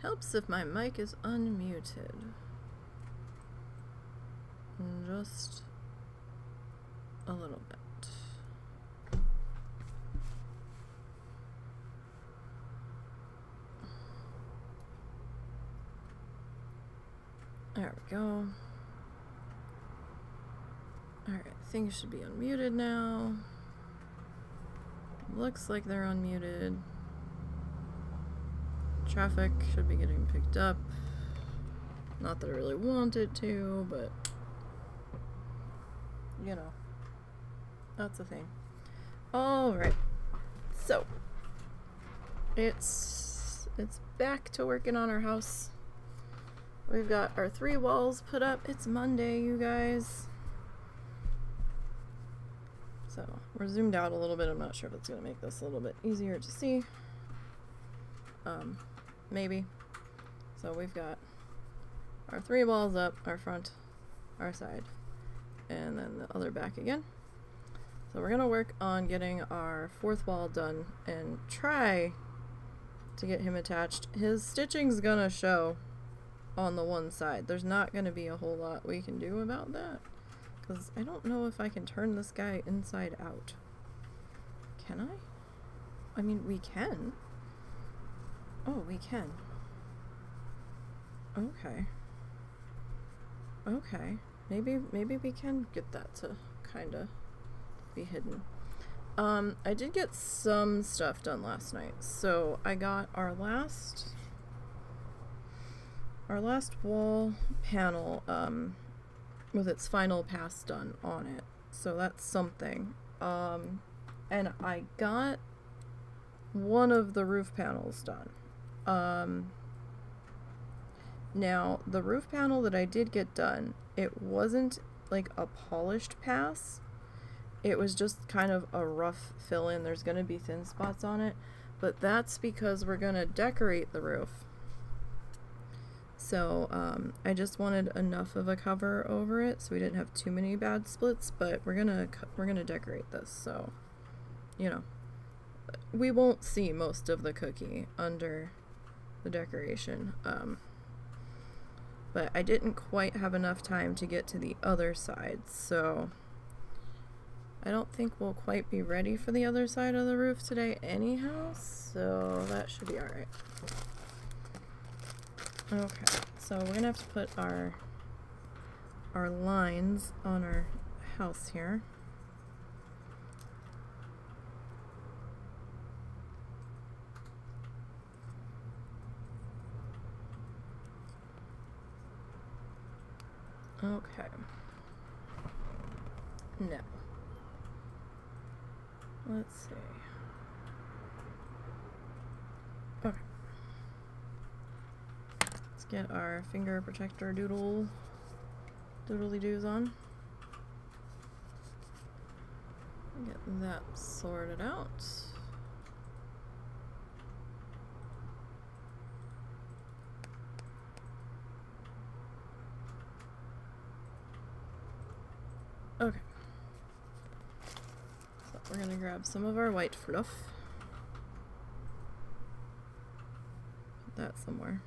Helps if my mic is unmuted. Just a little bit. There we go. Alright, things should be unmuted now. Looks like they're unmuted. Traffic should be getting picked up. Not that I really want it to, but you know, that's a thing. Alright, so it's back to working on our house. We've got our 3 walls put up. It's Monday, you guys. So we're zoomed out a little bit. I'm not sure if it's going to make this a little bit easier to see. Maybe. So we've got our 3 walls up, our front, our side, and then the other back again. So we're going to work on getting our 4th wall done and try to get him attached. His stitching's going to show on the one side. There's not going to be a whole lot we can do about that, because I don't know if I can turn this guy inside out. Can I? I mean, we can. Oh, we can. Okay. Okay. Maybe we can get that to kind of be hidden. I did get some stuff done last night. So I got our last wall panel with its final pass done on it. So that's something. And I got one of the roof panels done. Now, the roof panel that I did get done, it wasn't like a polished pass. It was just kind of a rough fill-in. There's going to be thin spots on it, but that's because we're going to decorate the roof. So, I just wanted enough of a cover over it so we didn't have too many bad splits, but we're gonna decorate this, so, you know, we won't see most of the cookie under the decoration. But I didn't quite have enough time to get to the other side, so I don't think we'll quite be ready for the other side of the roof today anyhow, so that should be alright. Okay, so we're gonna have to put our lines on our house here. Okay. Now, let's see. Okay. Let's get our finger protector doodly doos on. Get that sorted out. Okay. So we're gonna grab some of our white fluff. Put that somewhere.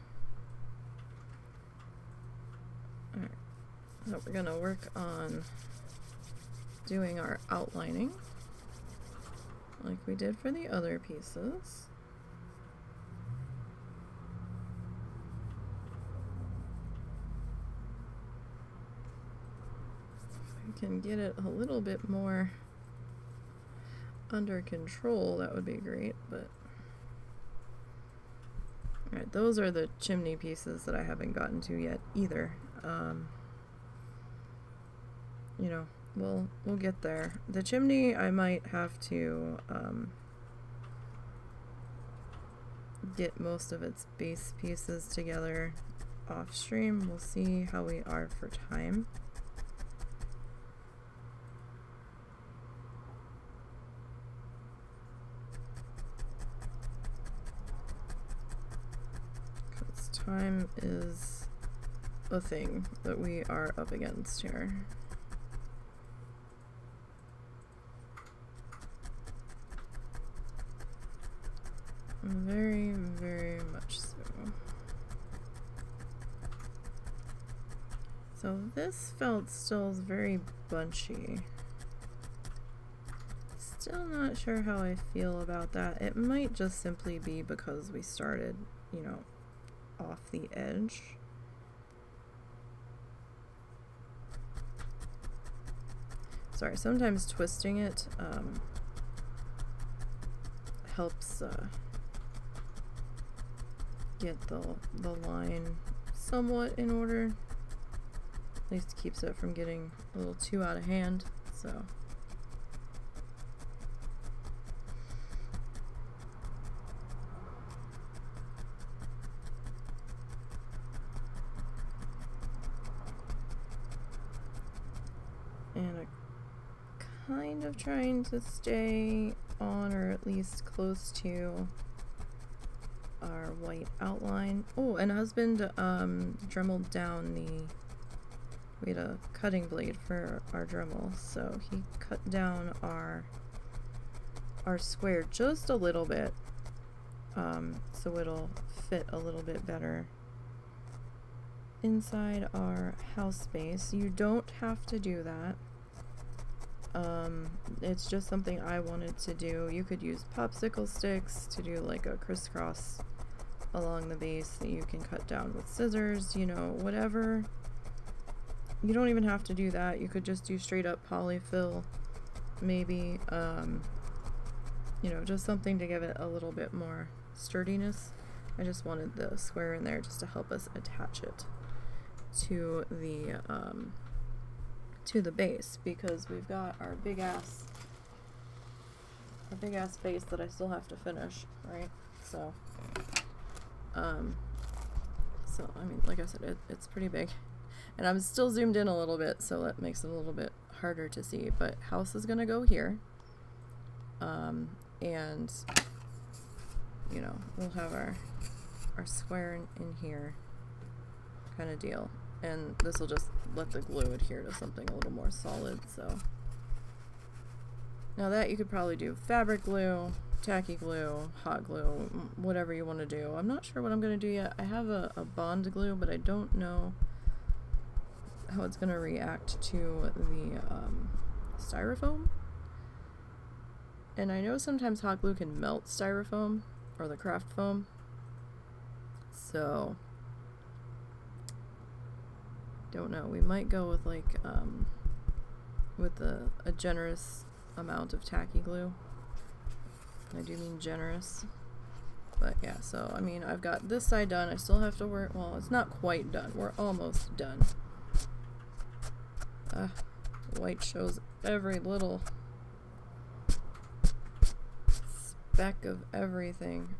Alright. So we're gonna work on doing our outlining like we did for the other pieces. Can get it a little bit more under control, that would be great, but alright, those are the chimney pieces that I haven't gotten to yet either. You know, we'll get there. The chimney I might have to get most of its base pieces together off stream. We'll see how we are for time. Time is a thing that we are up against here. Very, very much so. So this felt still is very bunchy. Still not sure how I feel about that. It might just simply be because we started, you know, off the edge. Sorry, sometimes twisting it helps get the line somewhat in order. At least keeps it from getting a little too out of hand. So and I'm kind of trying to stay on, or at least close to, our white outline. Oh, and husband dremeled down we had a cutting blade for our Dremel, so he cut down our square just a little bit, so it'll fit a little bit better inside our house space. You don't have to do that. It's just something I wanted to do. You could use popsicle sticks to do like a crisscross along the base that you can cut down with scissors, you know, whatever. You don't even have to do that. You could just do straight up polyfill, maybe, you know, just something to give it a little bit more sturdiness. I just wanted the square in there just to help us attach it to the base, because we've got our big ass base that I still have to finish, right? So I mean, like I said, it's pretty big, and I'm still zoomed in a little bit, so that makes it a little bit harder to see. But house is gonna go here, and you know, we'll have our square in here, kind of deal. And this will just let the glue adhere to something a little more solid. So now that you could probably do fabric glue, tacky glue, hot glue, whatever you want to do. I'm not sure what I'm going to do yet. I have a bond glue, but I don't know how it's going to react to the styrofoam. And I know sometimes hot glue can melt styrofoam or the craft foam. So don't know. We might go with like with a generous amount of tacky glue. I do mean generous. But yeah, so I mean, I've got this side done. I still have to work. Well, it's not quite done. We're almost done. White shows every little speck of everything.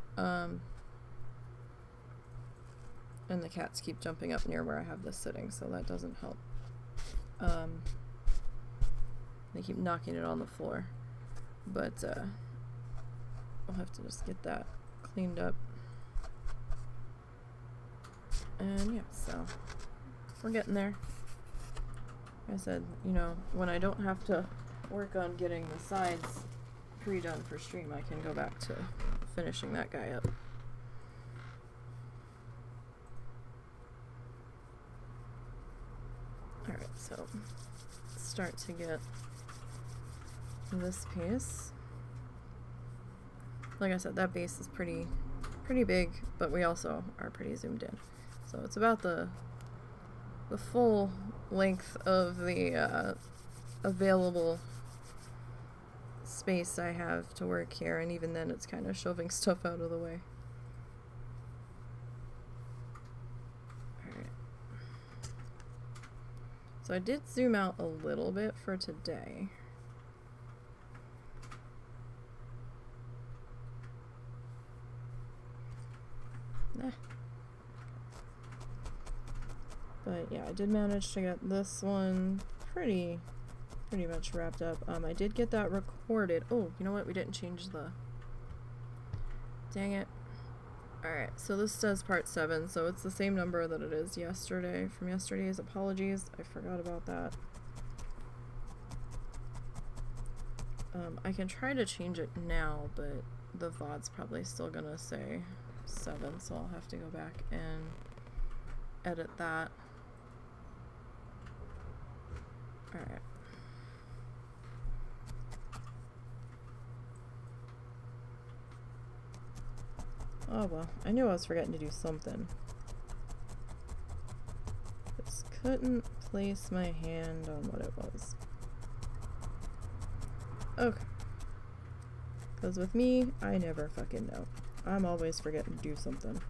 And the cats keep jumping up near where I have this sitting, so that doesn't help. They keep knocking it on the floor. But I'll have to just get that cleaned up. And yeah, so we're getting there. Like I said, you know, when I don't have to work on getting the sides pre-done for stream, I can go back to finishing that guy up. Alright, so let's start to get this piece. Like I said, that base is pretty big, but we also are pretty zoomed in. So it's about the full length of the available space I have to work here, and even then it's kind of shoving stuff out of the way. So I did zoom out a little bit for today. But yeah, I did manage to get this one pretty much wrapped up. I did get that recorded. Oh, you know what? We didn't change the... Dang it. Alright, so this says part 7, so it's the same number that it is yesterday, from yesterday's. Apologies, I forgot about that. I can try to change it now, but the VOD's probably still gonna say 7, so I'll have to go back and edit that. Alright. Oh well, I knew I was forgetting to do something. Just couldn't place my hand on what it was. Okay. Because with me, I never fucking know. I'm always forgetting to do something.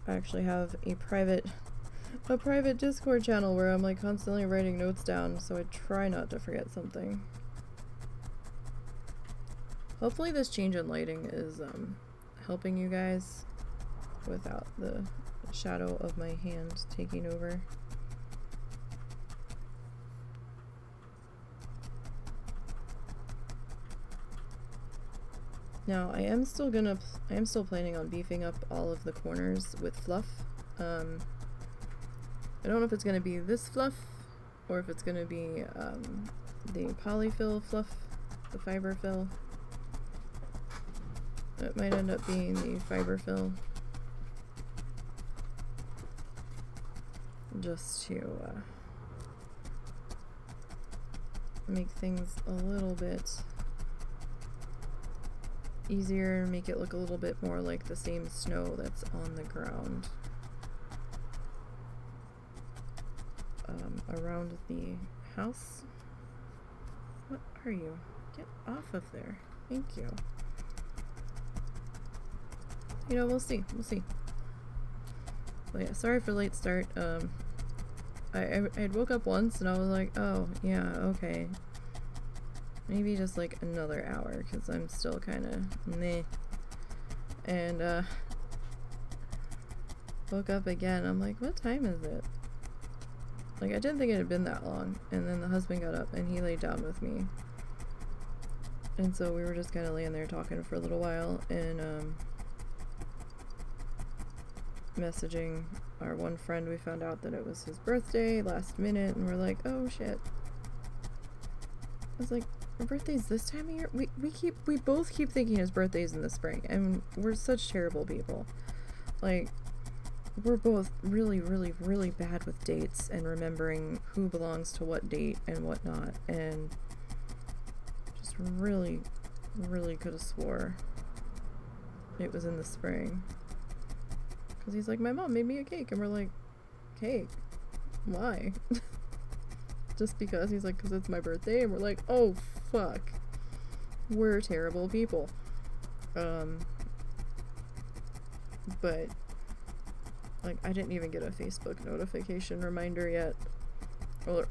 I actually have a private Discord channel where I'm like constantly writing notes down, so I try not to forget something. Hopefully this change in lighting is helping you guys without the shadow of my hand taking over. Now I am still planning on beefing up all of the corners with fluff. I don't know if it's gonna be this fluff or if it's gonna be the polyfill fluff, the fiber fill. It might end up being the fiber fill, just to make things a little bit easier and make it look a little bit more like the same snow that's on the ground around the house. What are you? Get off of there. Thank you. You know, we'll see. We'll see. But yeah, sorry for late start. I woke up once and I was like, oh, yeah, okay. Maybe just like another hour, because I'm still kind of meh. And, woke up again. I'm like, what time is it? Like, I didn't think it had been that long. And then the husband got up and he laid down with me. And so we were just kind of laying there talking for a little while, and, messaging our one friend. We found out that it was his birthday last minute, and we're like, oh shit. I was like, our birthday's this time of year? We both keep thinking his birthday's in the spring, and we're such terrible people. Like, we're both really, really, really bad with dates and remembering who belongs to what date and whatnot, and just really, really could have swore it was in the spring. Because he's like, my mom made me a cake, and we're like, cake? Why? Just because. He's like, because it's my birthday, and we're like, oh fuck, we're terrible people. But like, I didn't even get a Facebook notification reminder yet,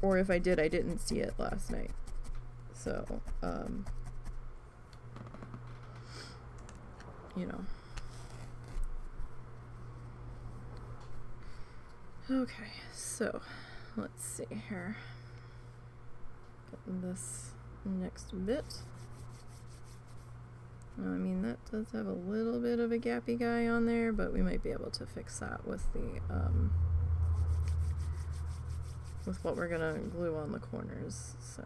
or if I did, I didn't see it last night. So you know. Okay, so let's see here. Getting this next bit. I mean, that does have a little bit of a gappy guy on there, but we might be able to fix that with the with what we're gonna glue on the corners. So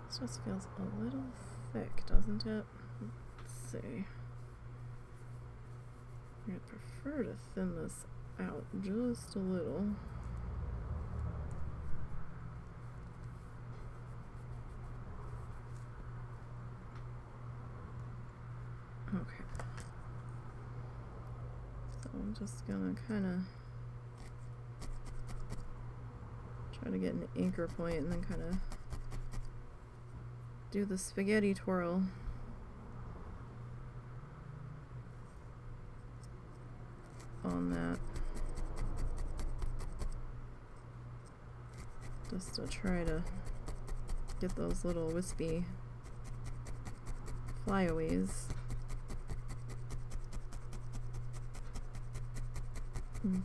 this just feels a little thick, doesn't it? Let's see. I'd prefer to thin this out just a little. Okay. So I'm just gonna kind of try to get an anchor point and then kind of do the spaghetti twirl. On that. Just to try to get those little wispy flyaways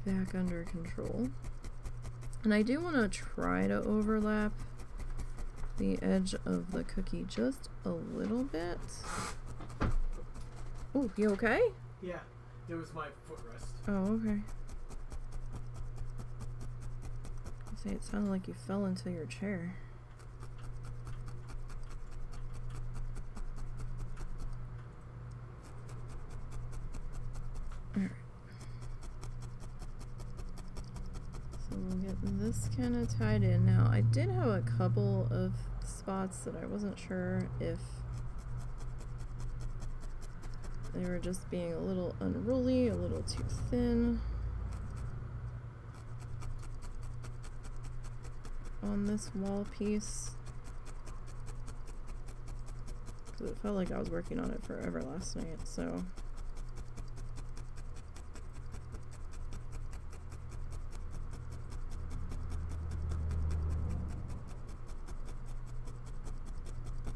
back under control. And I do want to try to overlap the edge of the cookie just a little bit. Oh, you okay? Yeah, it was my footrest. Oh, okay. Say, it sounded like you fell into your chair. Alright. So we'll get this kind of tied in. Now, I did have a couple of spots that I wasn't sure if they were just being a little unruly, a little too thin on this wall piece. Because it felt like I was working on it forever last night, so.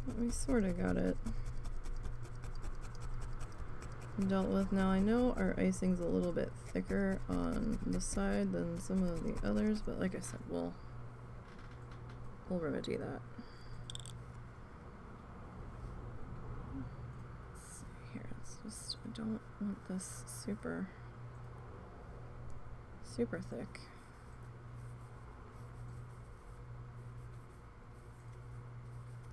But we sort of got it dealt with. Now I know our icing's a little bit thicker on the side than some of the others, but like I said, we'll remedy that. Let's see here, it's just, I don't want this super thick.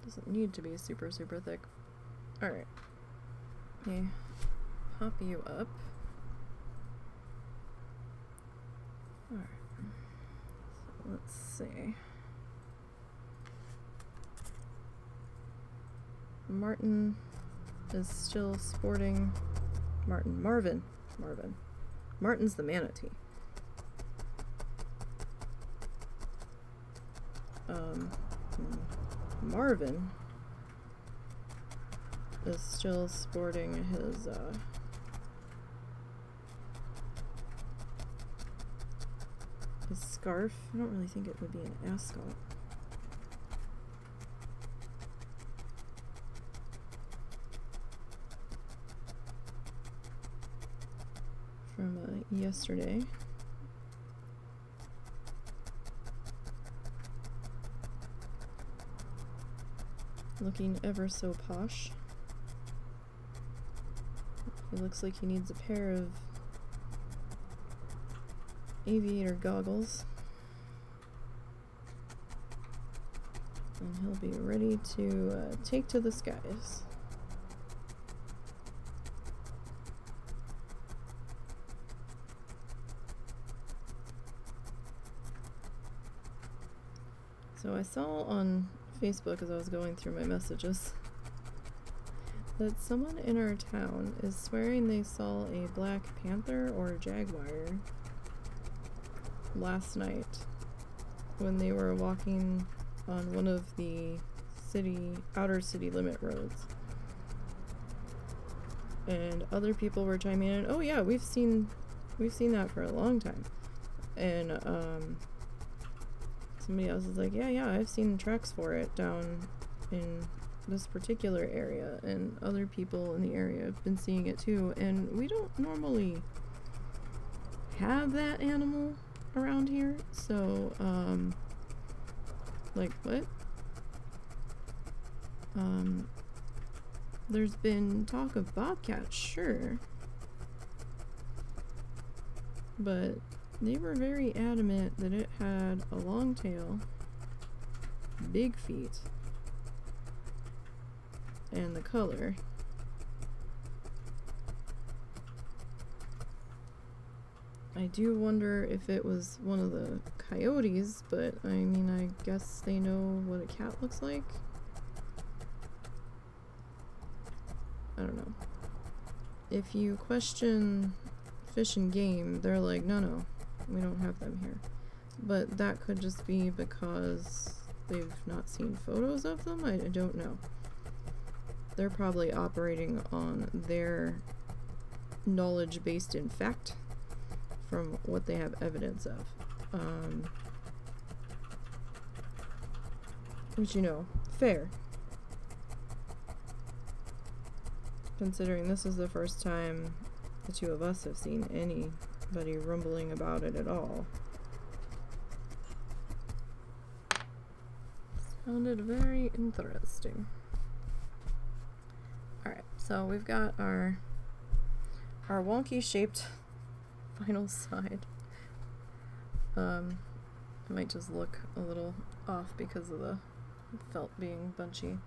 Doesn't need to be super thick. Alright. Okay. Pop you up. Alright. So let's see. Martin is still sporting. Marvin. Martin's the manatee. Marvin is still sporting his scarf. I don't really think it would be an ascot. From yesterday. Looking ever so posh. He looks like he needs a pair of aviator goggles. And he'll be ready to take to the skies. So I saw on Facebook as I was going through my messages that someone in our town is swearing they saw a black panther or a jaguar last night when they were walking on one of the outer city limit roads. And other people were chiming in, oh yeah, we've seen that for a long time. And somebody else is like, yeah, I've seen tracks for it down in this particular area, and other people in the area have been seeing it too, and we don't normally have that animal around here, so, like, what? There's been talk of bobcats, sure, but they were very adamant that it had a long tail, big feet, and the color. I do wonder if it was one of the coyotes, but I mean, I guess they know what a cat looks like. I don't know. If you question Fish and Game, they're like, no, we don't have them here. But that could just be because they've not seen photos of them. I don't know. They're probably operating on their knowledge based in fact from what they have evidence of. Which, you know, fair. Considering this is the first time the two of us have seen anybody rumbling about it at all. Sounded very interesting. Alright, so we've got our wonky shaped vinyl side. It might just look a little off because of the felt being bunchy.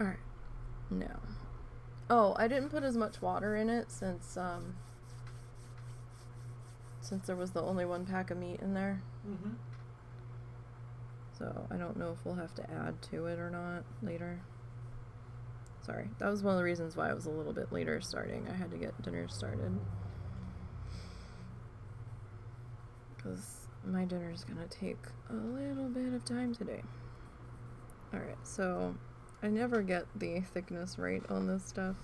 Alright, now. Oh, I didn't put as much water in it since there was the only one pack of meat in there. Mm-hmm. So I don't know if we'll have to add to it or not later. Sorry, that was one of the reasons why I was a little bit later starting. I had to get dinner started. Because my dinner's gonna take a little bit of time today. Alright, so I never get the thickness right on this stuff.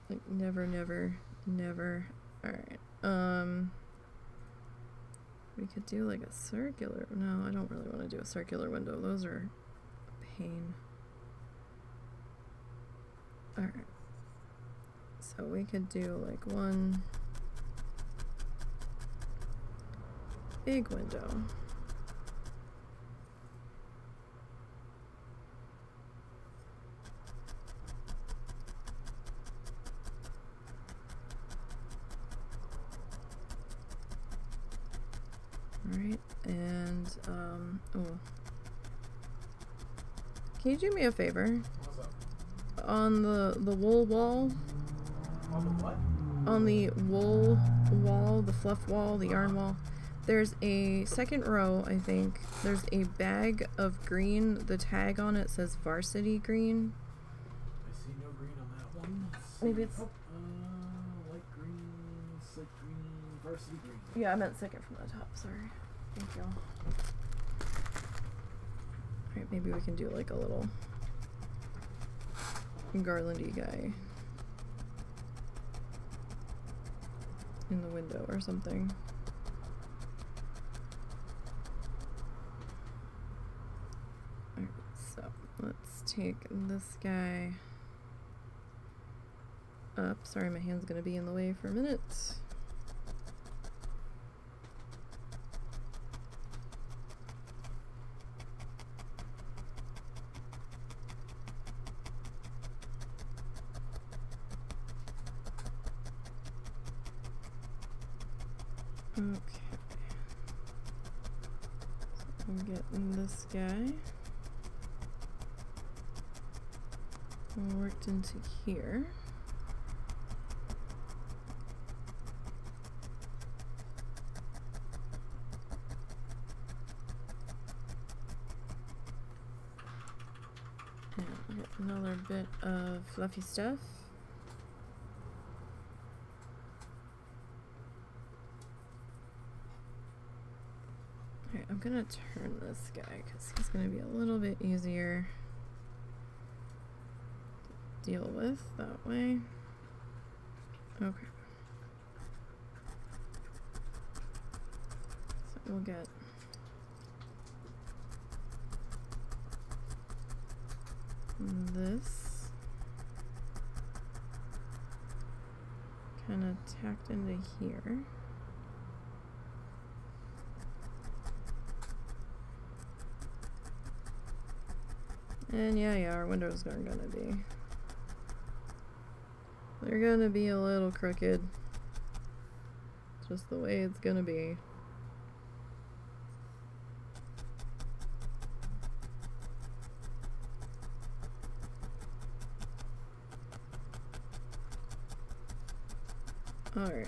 Like, never. Alright, we could do like a circular. No, I don't really want to do a circular window. Those are a pain. Alright. So we could do like one big window. Alright, and, oh. Can you do me a favor? What's up? On the wool wall? On the what? On the wool wall, the fluff wall, the yarn wall, there's a second row, I think. There's a bag of green. The tag on it says varsity green. I see no green on that one. Maybe it's... Oh, light green, slate green, varsity green. Yeah, I meant second from the top, sorry. Thank you. Alright, maybe we can do like a little garlandy guy in the window or something. Alright, so let's take this guy up. Sorry, my hand's gonna be in the way for a minute. Okay, so I'm getting this guy all worked into here. And we'll get another bit of fluffy stuff. Alright, I'm gonna turn this guy because he's gonna be a little bit easier to deal with that way. Okay. So we'll get this kind of tacked into here. And yeah, our windows are gonna be, they're gonna be a little crooked. Just the way it's gonna be. Alright.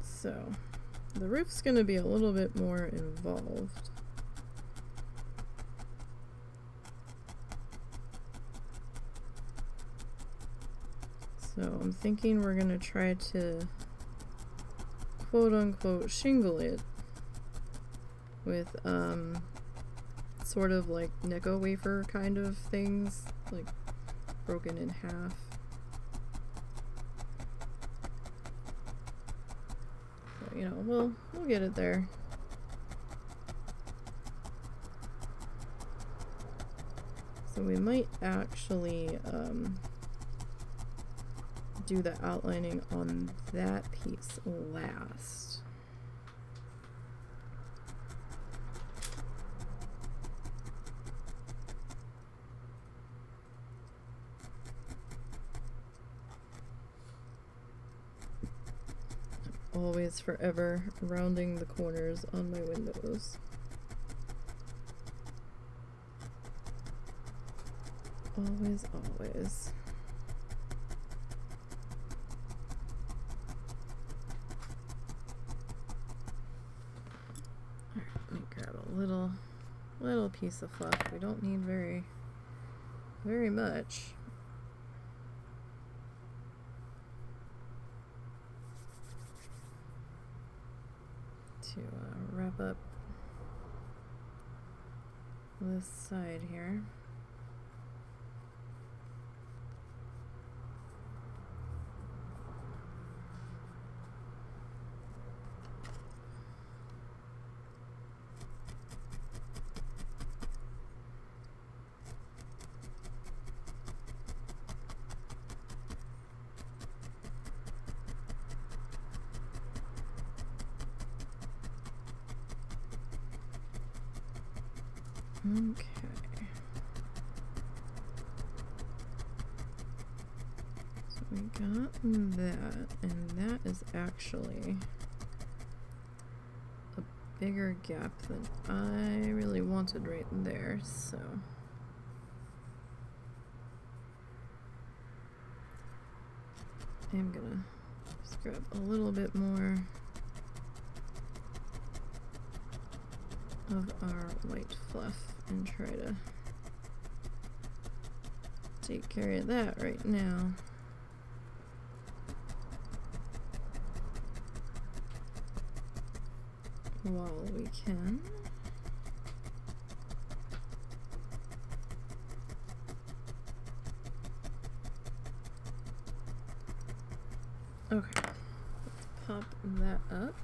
So, the roof's gonna be a little bit more involved. So I'm thinking we're gonna try to quote unquote shingle it with sort of like Necco wafer kind of things, like broken in half. So, you know, we'll get it there. So we might actually do the outlining on that piece last. always forever rounding the corners on my windows. Always, always. Alright, let me grab a little piece of fluff. We don't need very much. To wrap up this side here. Okay. So we got that, and that is actually a bigger gap than I really wanted right there, so I'm gonna just grab a little bit more of our white fluff and try to take care of that right now. While we can. Okay, let's pop that up.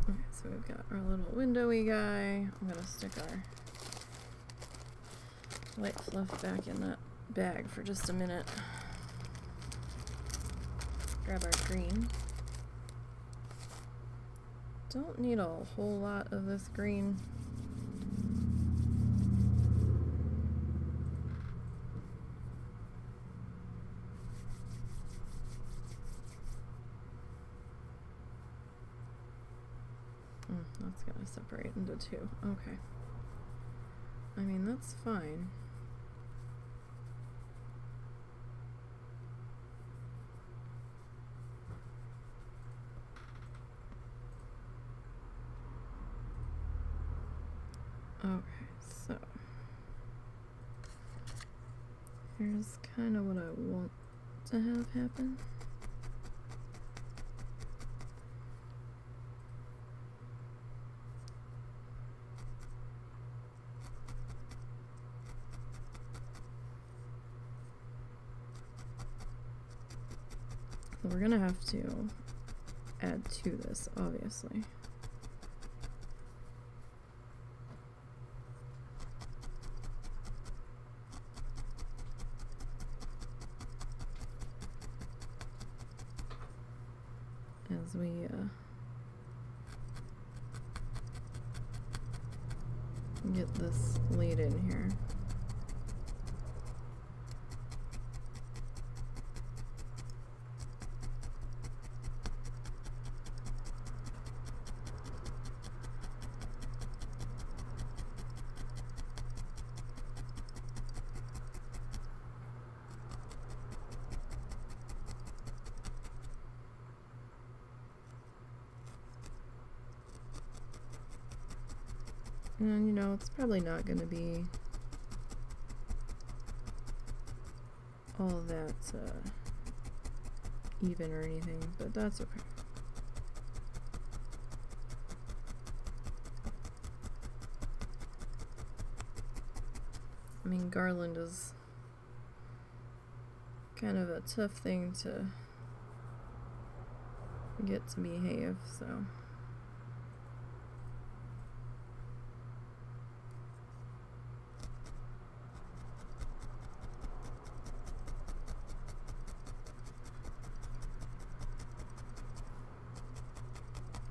Okay, so we've got our little windowy guy. I'm gonna stick our white fluff back in that bag for just a minute. Grab our green. Don't need a whole lot of this green. That's gonna separate into two. Okay. I mean, that's fine. Okay, so here's kind of what I want to have happen. So we're gonna have to add to this, obviously. As we get this laid in here. And you know, it's probably not going to be all that even or anything, but that's okay. I mean, garland is kind of a tough thing to get to behave, so.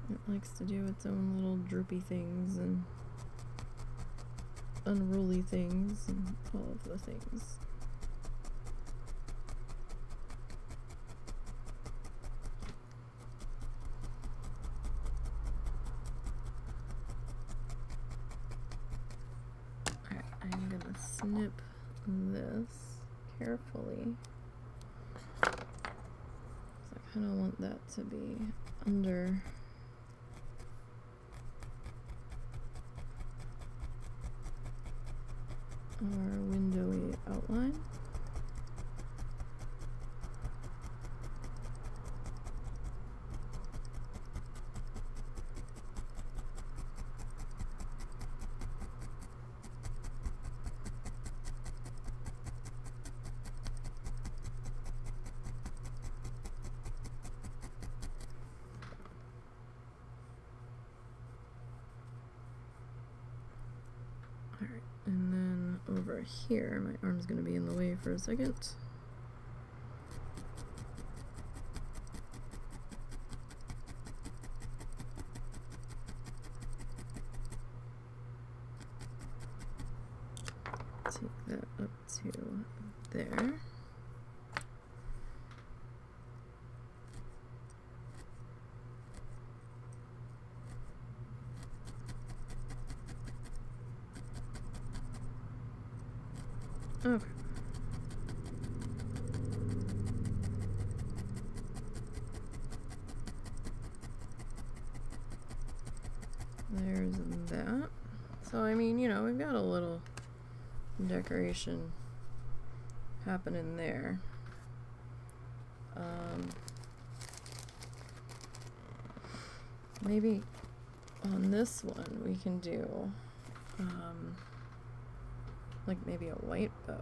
It likes to do its own little droopy things and unruly things and all of the things. snip this carefully. So I kind of want that to be under our windowy outline. Alright, and then over here, my arm's going to be in the way for a second. Take that up to there. Okay. There's that. So, I mean, you know, we've got a little decoration happening there. Maybe on this one we can do like maybe a white bow.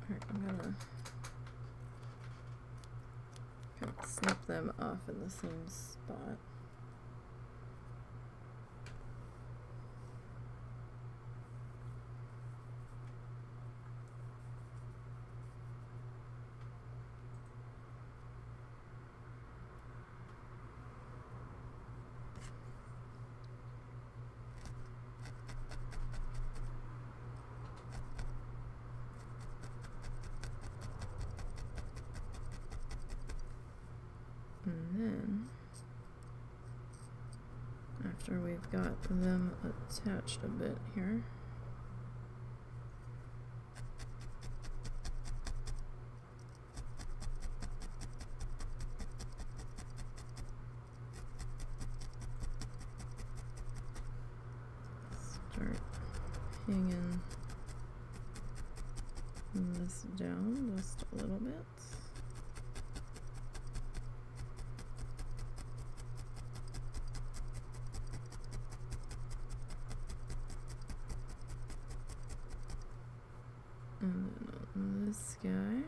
Alright, I'm gonna kind of snip them off in the same spot. And then, after we've got them attached a bit here, start hanging this down just a little bit. And then on this guy,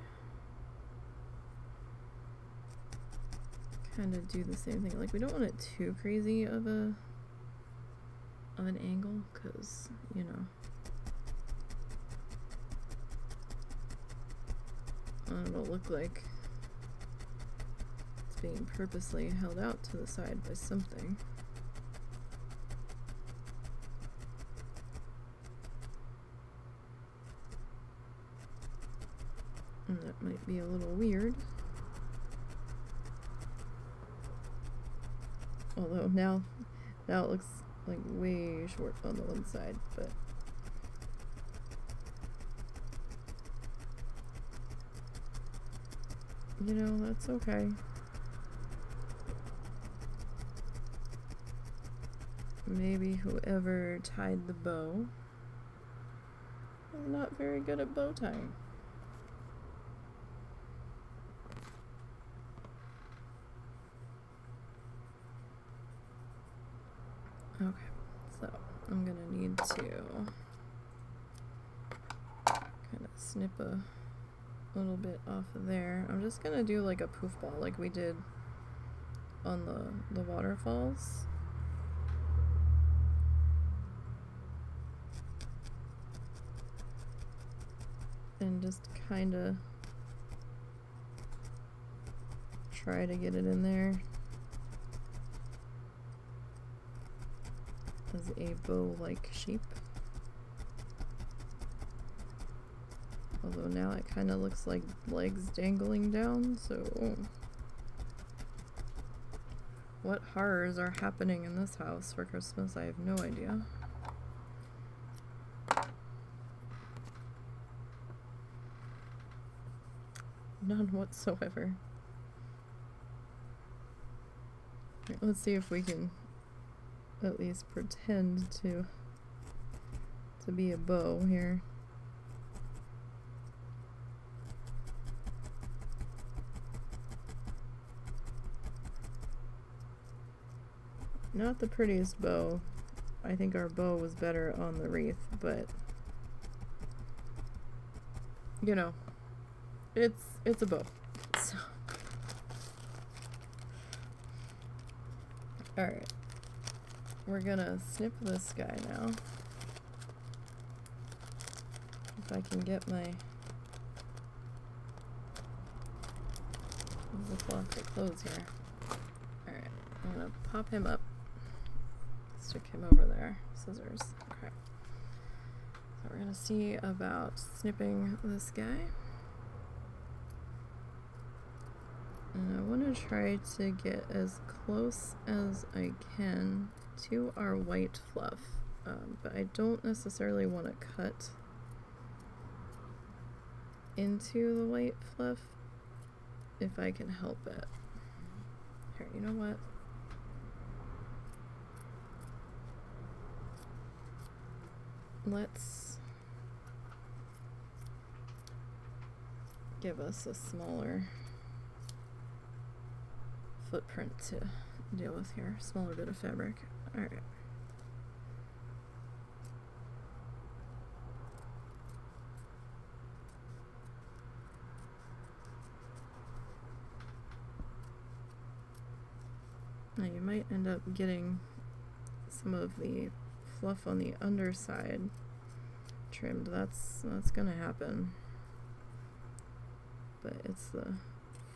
kind of do the same thing. Like, we don't want it too crazy of an angle, because, you know, it'll look like it's being purposely held out to the side by something. And that might be a little weird. Although now it looks like way short on the one side, but you know, that's okay. Maybe whoever tied the bow is not very good at bow tying. Okay, so I'm gonna need to kind of snip a little bit off of there. I'm just gonna do like a poof ball like we did on the waterfalls. And just kind of try to get it in there as a bow-like shape. Although now it kind of looks like legs dangling down, so... What horrors are happening in this house for Christmas? I have no idea. None whatsoever. Right, let's see if we can at least pretend to be a bow here. Not the prettiest bow. I think our bow was better on the wreath, but you know, it's a bow. So. Alright. We're gonna snip this guy now. If I can get my ziplock to close here. Alright, I'm gonna pop him up. Stick him over there. Scissors. Okay. So we're gonna see about snipping this guy. And I want to try to get as close as I can to our white fluff, but I don't necessarily want to cut into the white fluff if I can help it. Here, you know what? Let's give us a smaller footprint to deal with here, smaller bit of fabric. All right. Now you might end up getting some of the fluff on the underside trimmed. That's gonna happen. But it's the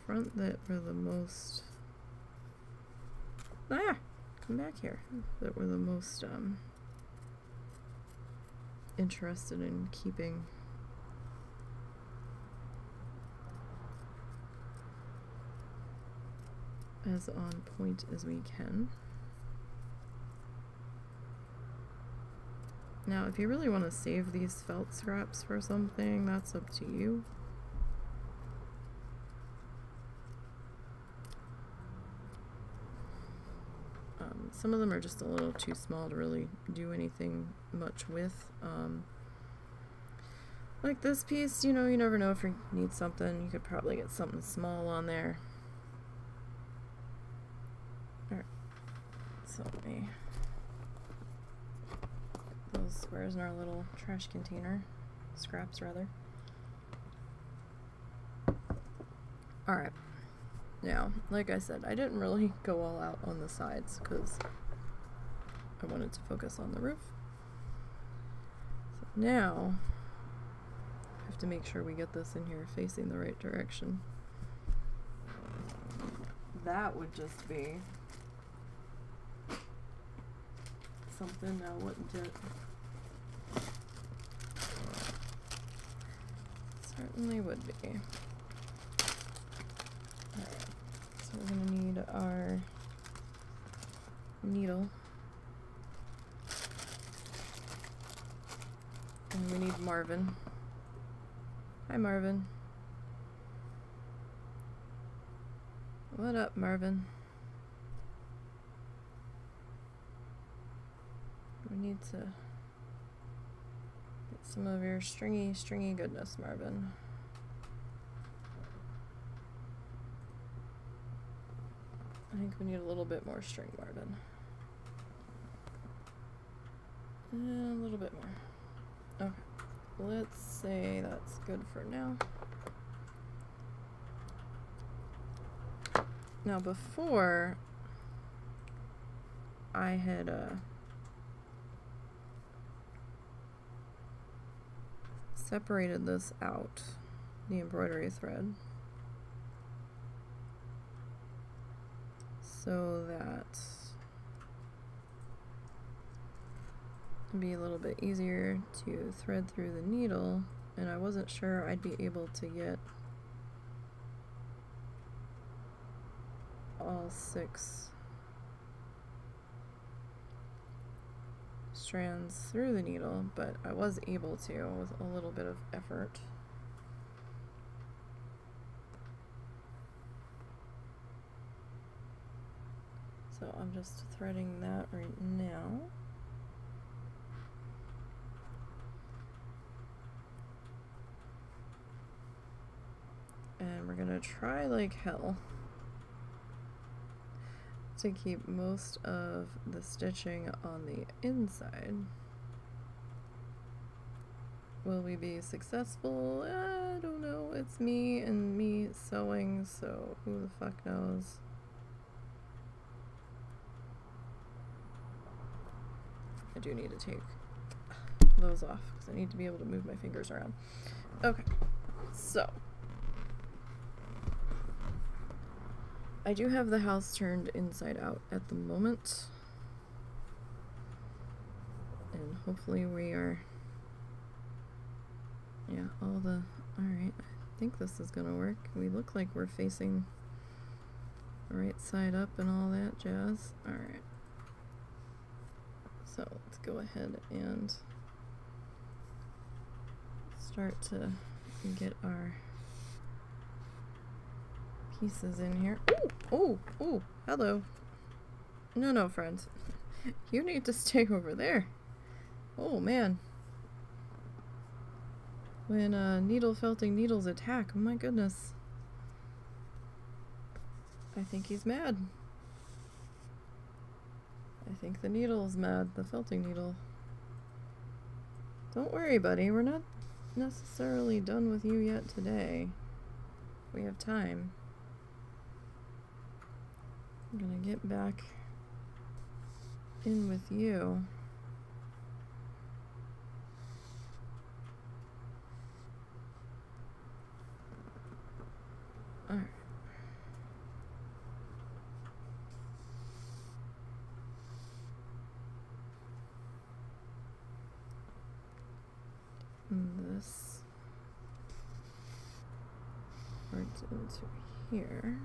front that we're the most come back here. That we're the most interested in keeping as on point as we can. Now, if you really want to save these felt scraps for something, that's up to you. Some of them are just a little too small to really do anything much with. Like this piece, you know, you never know if you need something. You could probably get something small on there. Alright, so let me put those squares in our little trash container. Scraps, rather. Alright. Now, like I said, I didn't really go all out on the sides because I wanted to focus on the roof. So now, I have to make sure we get this in here facing the right direction. That would just be something now, wouldn't it? Certainly would be. Alright, so we're going to need our needle. And we need Marvin. Hi, Marvin. What up, Marvin? We need to get some of your stringy goodness, Marvin. I think we need a little bit more string, Marvin. A little bit more. Okay. Let's say that's good for now. Now before I had separated this out, the embroidery thread, so that it'd be a little bit easier to thread through the needle. and I wasn't sure I'd be able to get all 6 strands through the needle, but I was able to with a little bit of effort. So I'm just threading that right now. And we're gonna try like hell to keep most of the stitching on the inside. Will we be successful? I don't know. It's me and me sewing, so who the fuck knows? I do need to take those off because I need to be able to move my fingers around. Okay, so I do have the house turned inside out at the moment, and hopefully we are, yeah, alright, I think this is gonna work. We look like we're facing the right side up and all that jazz. Alright. So let's go ahead and start to get our pieces in here. Oh, hello. No, friend. You need to stay over there. Oh, man. When needle felting needles attack, oh my goodness. I think he's mad. I think the needle's mad, the felting needle. Don't worry, buddy, we're not necessarily done with you yet today. We have time. I'm gonna get back in with you. Alright. And this part into here.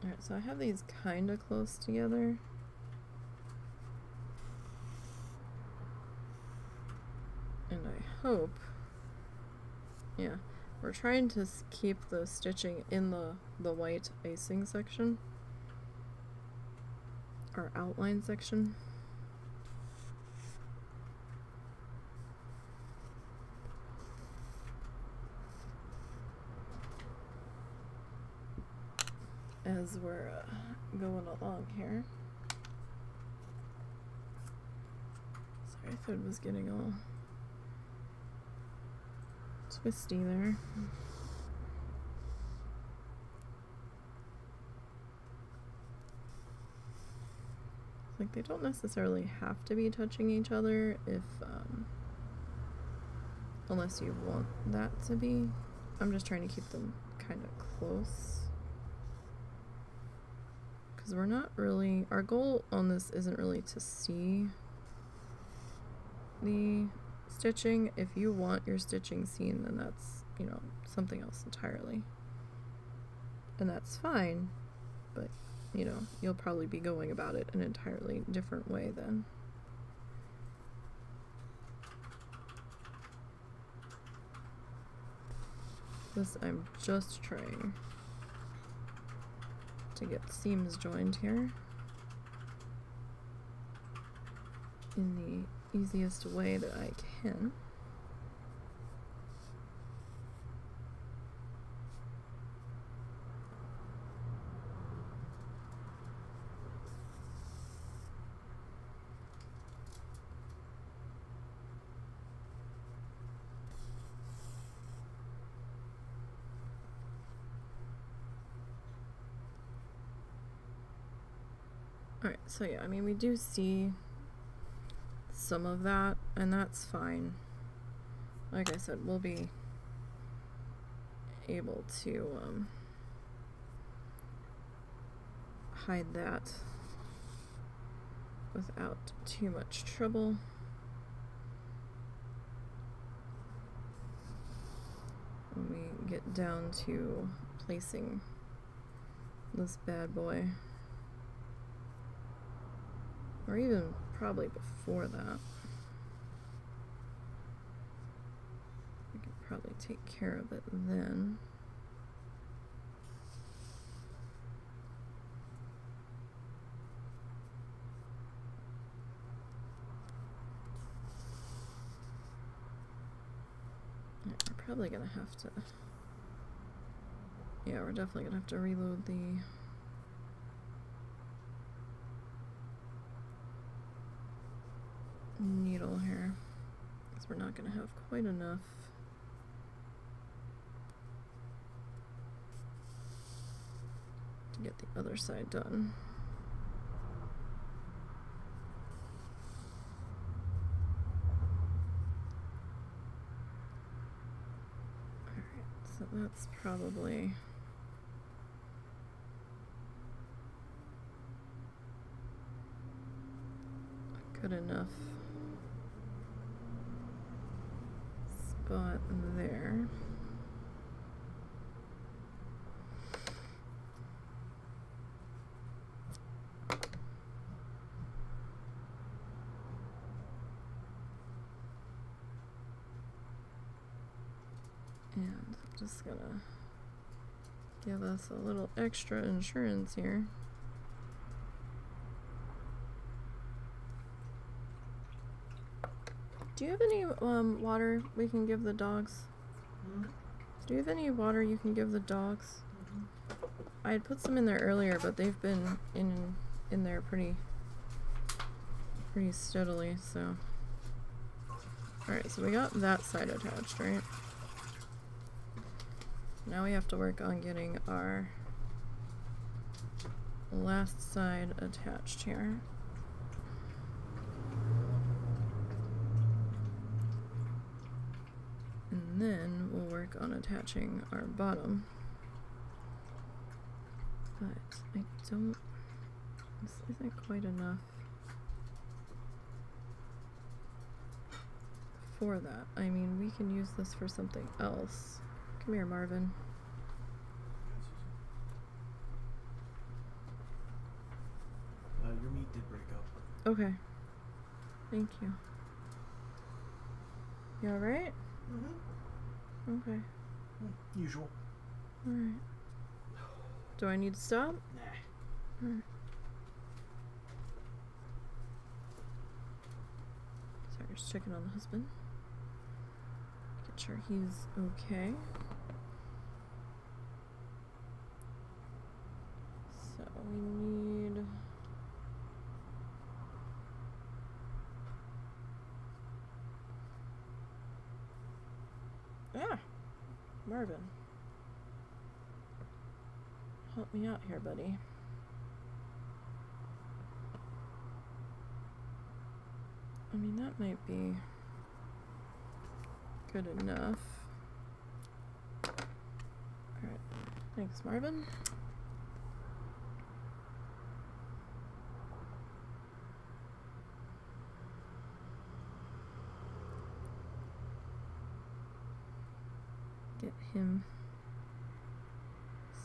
Alright, so I have these kind of close together. And I hope, yeah, we're trying to keep the stitching in the white icing section, our outline section. As we're going along here. Sorry, I thought it was getting all twisty there. It's like they don't necessarily have to be touching each other if unless you want that to be. I'm just trying to keep them kind of close. Because we're not really, our goal on this isn't really to see the stitching. If you want your stitching seen, then that's, you know, something else entirely. And that's fine, but, you know, you'll probably be going about it an entirely different way then. This I'm just trying to get seams joined here in the easiest way that I can. Alright, so yeah, I mean, we do see some of that, and that's fine. Like I said, we'll be able to hide that without too much trouble. When we get down to placing this bad boy, or even probably before that, we could probably take care of it then. Yeah, we're probably gonna have to, yeah, we're definitely gonna have to reload the needle here, because we're not gonna have quite enough. To get the other side done. Alright, so that's probably a good enough spot there. And I'm just gonna give us a little extra insurance here. Do you have any water we can give the dogs? Do you have any water you can give the dogs? I had put some in there earlier, but they've been in there pretty steadily, so. Alright, so we got that side attached, right? Now we have to work on getting our last side attached here. And then we'll work on attaching our bottom. But I don't, this isn't quite enough for that. I mean, we can use this for something else. Come here, Marvin. Your meat did break up. Okay. Thank you. You alright? Mm-hmm. Okay. Usual. Alright. Do I need to stop? Nah. Alright. Sorry, just checking on the husband. Get sure he's okay. So we need... Ah! Marvin. Help me out here, buddy. I mean, that might be good enough. Alright. Thanks, Marvin. Get him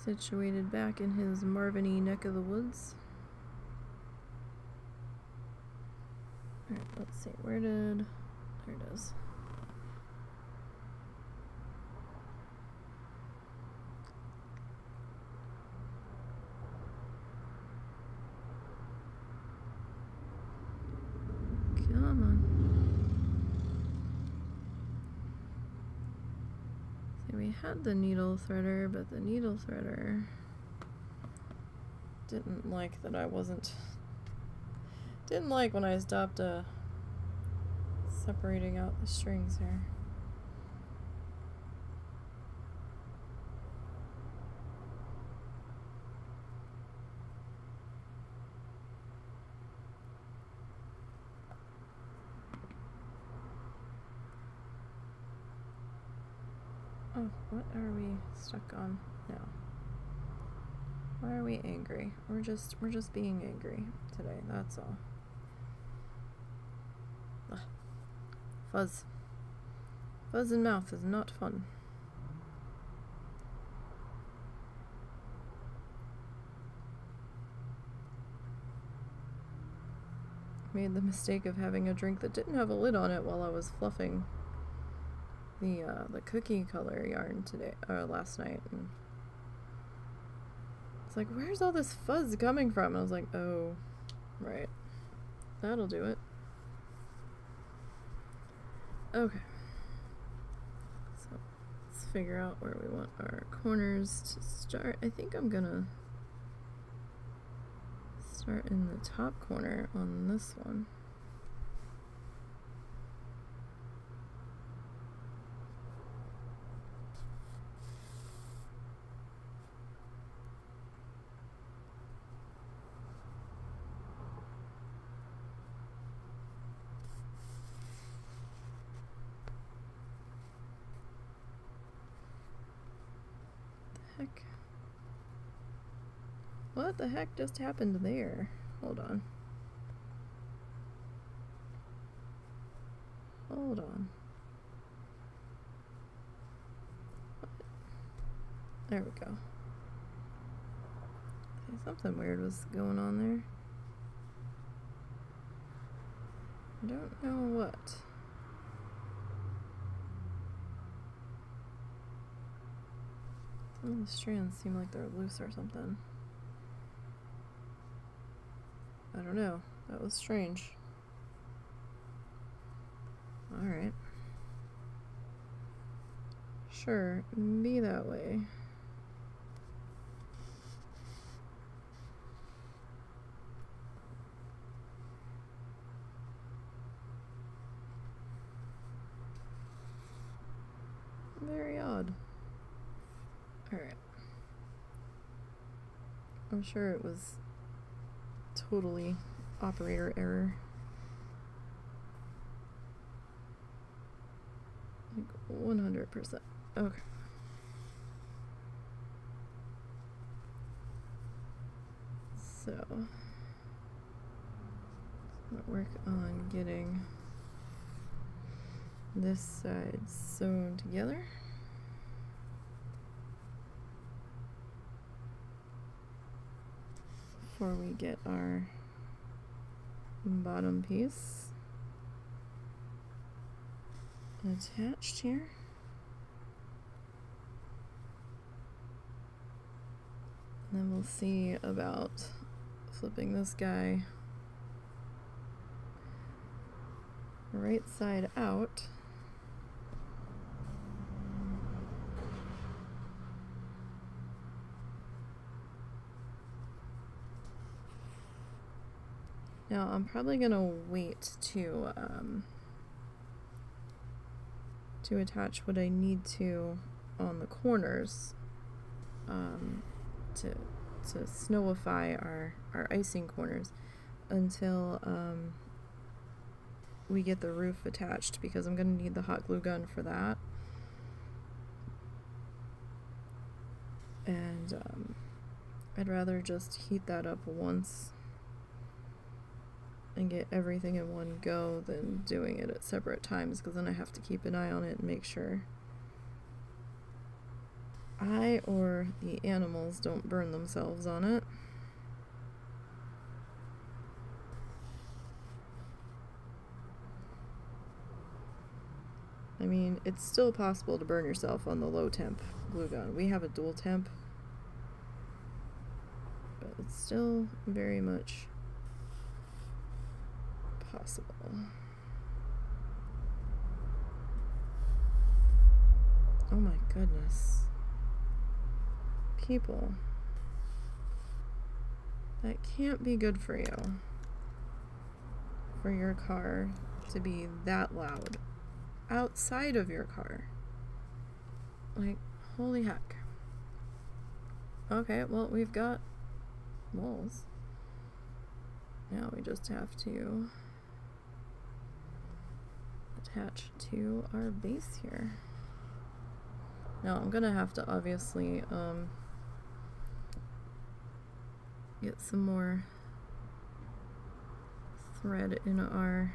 situated back in his Marvin-y neck of the woods. Alright, let's see, where did... there it is. Come on. See, we had the needle threader, but the needle threader didn't like that I wasn't... didn't like when I stopped separating out the strings here. Oh, what are we stuck on now? Why are we angry? We're just being angry today, that's all. Ugh. Fuzz. Fuzz in mouth is not fun. Made the mistake of having a drink that didn't have a lid on it while I was fluffing the cookie color yarn last night, and it's like, where's all this fuzz coming from? And I was like, oh, right, that'll do it. Okay, so let's figure out where we want our corners to start. I think I'm gonna start in the top corner on this one. Heck? What the heck just happened there? Hold on. Hold on. What? There we go. Okay, something weird was going on there. I don't know what. Some of the strands seem like they're loose or something. I don't know. That was strange. Alright. Sure, be that way. Very odd. Alright. I'm sure it was totally operator error. Like 100%. Okay. So, let's work on getting this side sewn together. Before we get our bottom piece attached here. And then we'll see about flipping this guy right side out. Now I'm probably gonna wait to attach what I need to on the corners to snowify our icing corners until we get the roof attached, because I'm gonna need the hot glue gun for that. And I'd rather just heat that up once and get everything in one go than doing it at separate times, because then I have to keep an eye on it and make sure I or the animals don't burn themselves on it. I mean, it's still possible to burn yourself on the low temp glue gun. We have a dual temp, but it's still very much possible. Oh my goodness. People. That can't be good for you. For your car to be that loud outside of your car. Like, holy heck. Okay, well, we've got walls. Now we just have to attach to our base here. Now I'm gonna have to obviously get some more thread in our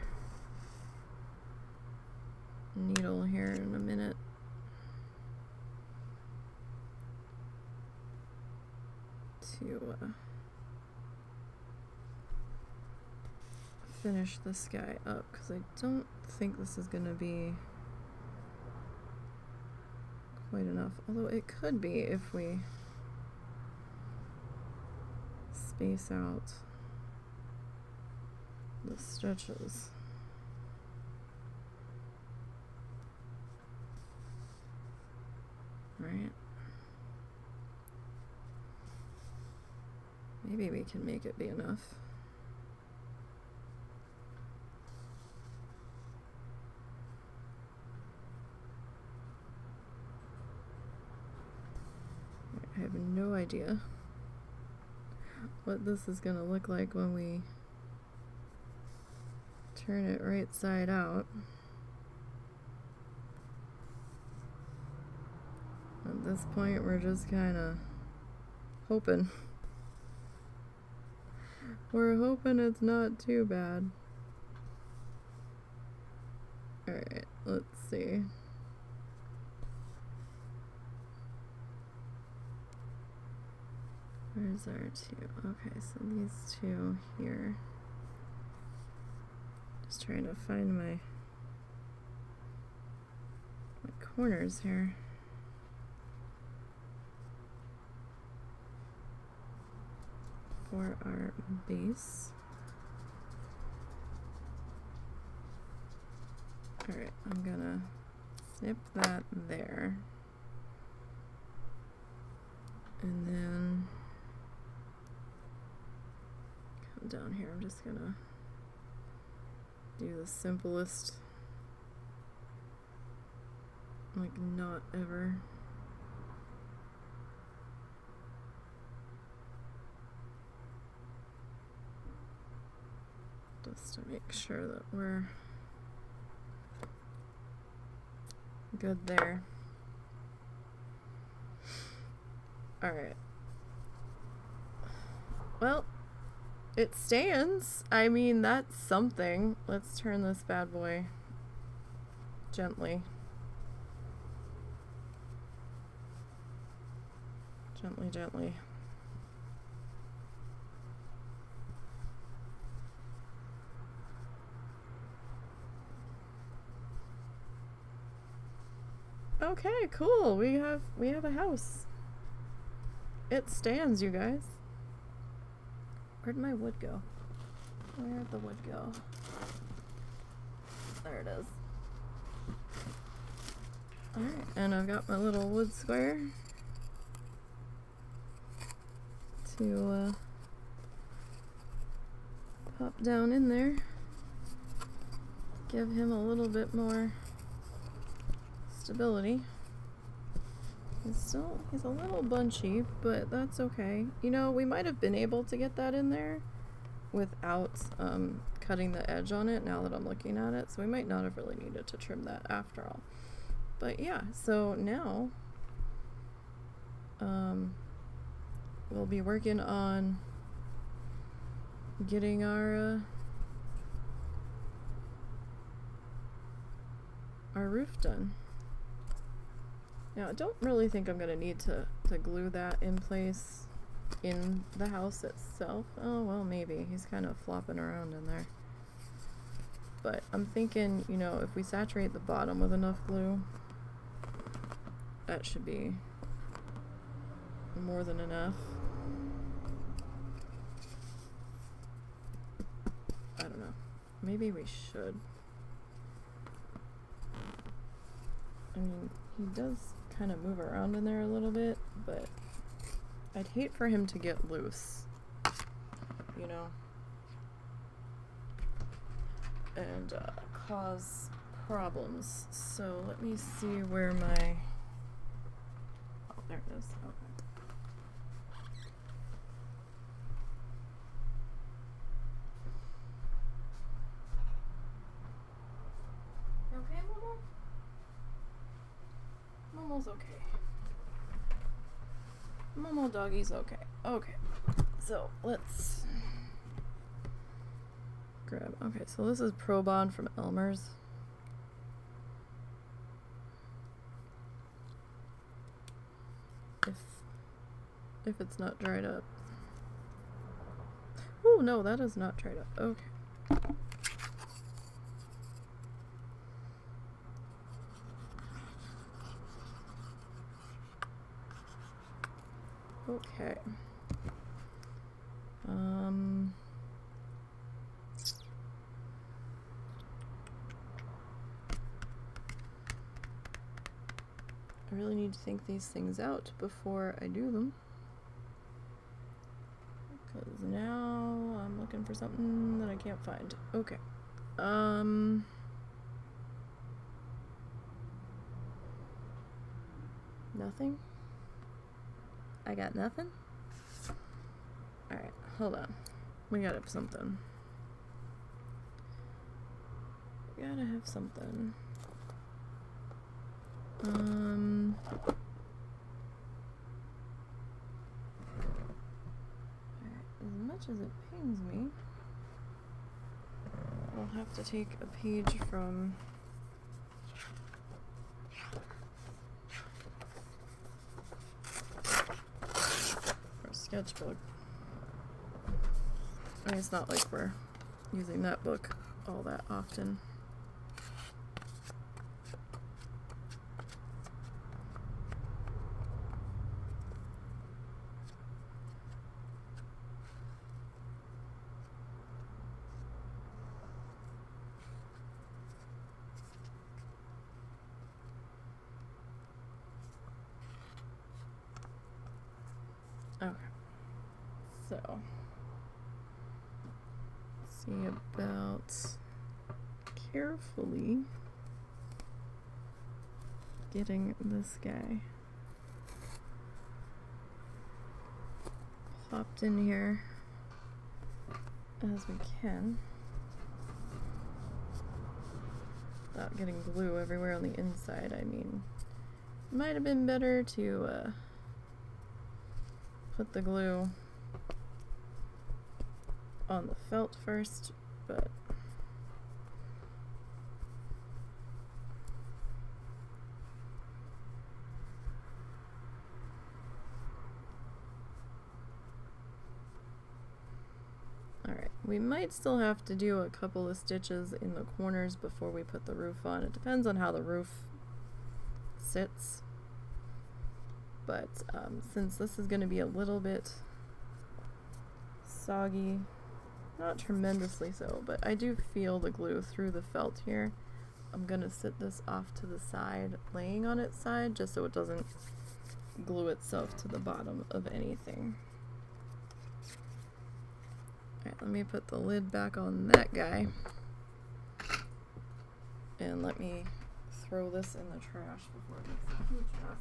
needle here in a minute. To finish this guy up, because I don't think this is gonna be quite enough, although it could be if we space out the stitches. Right? Maybe we can make it be enough. I have no idea what this is going to look like when we turn it right side out. At this point, we're just kind of hoping. We're hoping it's not too bad. Alright, let's see. Where's our two? Okay, so these two here. Just trying to find my corners here. For our base. Alright, I'm gonna snip that there. And then come down here. I'm just gonna do the simplest, like not ever. Just to make sure that we're good there. Alright. Well, it stands. I mean, that's something. Let's turn this bad boy gently. Gently, gently. Okay, cool. We have a house. It stands, you guys. Where'd my wood go? Where'd the wood go? There it is. Alright, and I've got my little wood square to pop down in there. Give him a little bit more stability. He's a little bunchy, but that's okay. You know, we might have been able to get that in there without cutting the edge on it now that I'm looking at it, so we might not have really needed to trim that after all. But yeah, so now we'll be working on getting our roof done. Now, I don't really think I'm gonna need to glue that in place in the house itself. Oh, well, maybe. He's kind of flopping around in there. But I'm thinking, you know, if we saturate the bottom with enough glue, that should be more than enough. I don't know. Maybe we should. I mean, he does kind of move around in there a little bit, but I'd hate for him to get loose, you know, and cause problems. So let me see where my, oh, there it is. Okay. You okay, Momo? Momo's okay. Momo doggies, okay. Okay. So let's grab, okay, so this is Pro Bond from Elmer's. If it's not dried up. Oh no, that is not dried up. Okay. Okay. I really need to think these things out before I do them. Because now I'm looking for something that I can't find. Okay. Nothing? I got nothing? Alright, hold on. We gotta have something. We gotta have something. Alright, as much as it pains me, I'll have to take a page from our sketchbook. I mean, it's not like we're using that book all that often. Okay, so see about carefully getting this guy plopped in here as we can without getting glue everywhere on the inside. I mean, it might have been better to put the glue on the felt first, but alright, we might still have to do a couple of stitches in the corners before we put the roof on. It depends on how the roof sits. But since this is going to be a little bit soggy, not tremendously so, but I do feel the glue through the felt here, I'm going to sit this off to the side, laying on its side, just so it doesn't glue itself to the bottom of anything. Alright, let me put the lid back on that guy, and let me throw this in the trash before it makes a huge mess.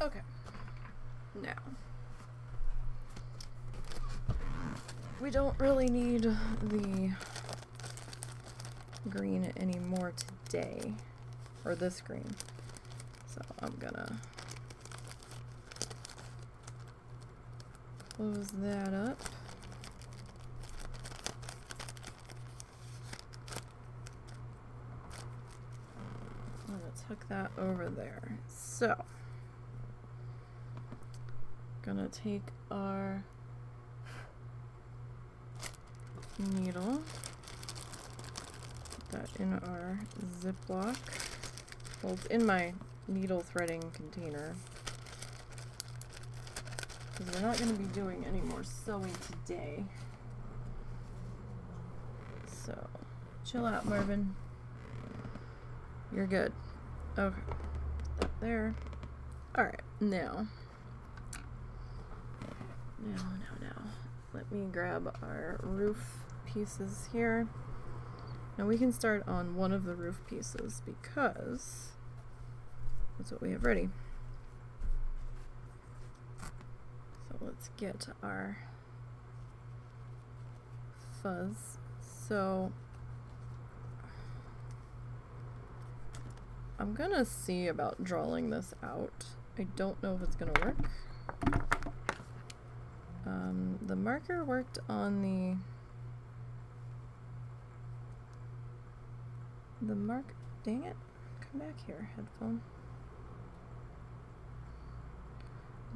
Okay, now, we don't really need the green anymore today, or this green, so I'm gonna close that up. I'm gonna tuck that over there. So, gonna take our needle, put that in our Ziploc. Well, it's in my needle threading container, because we're not going to be doing any more sewing today. So, chill out, Marvin. You're good. Okay, put that there. Alright, now, let me grab our roof pieces here. Now we can start on one of the roof pieces because that's what we have ready. So let's get our fuzz. So I'm gonna see about drawing this out. I don't know if it's gonna work. The marker worked on the dang it, come back here, headphone.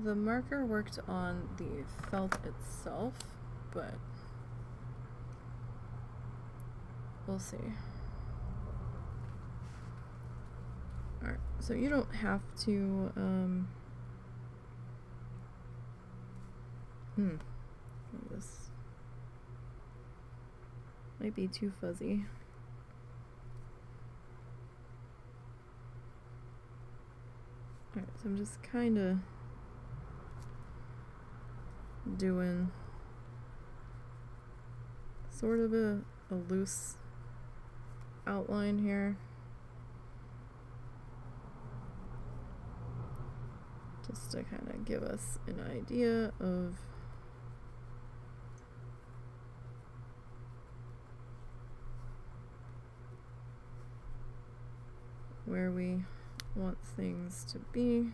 The marker worked on the felt itself, but we'll see. Alright, so you don't have to, this might be too fuzzy. Alright, so I'm just kind of doing sort of a loose outline here. Just to kind of give us an idea of where we want things to be.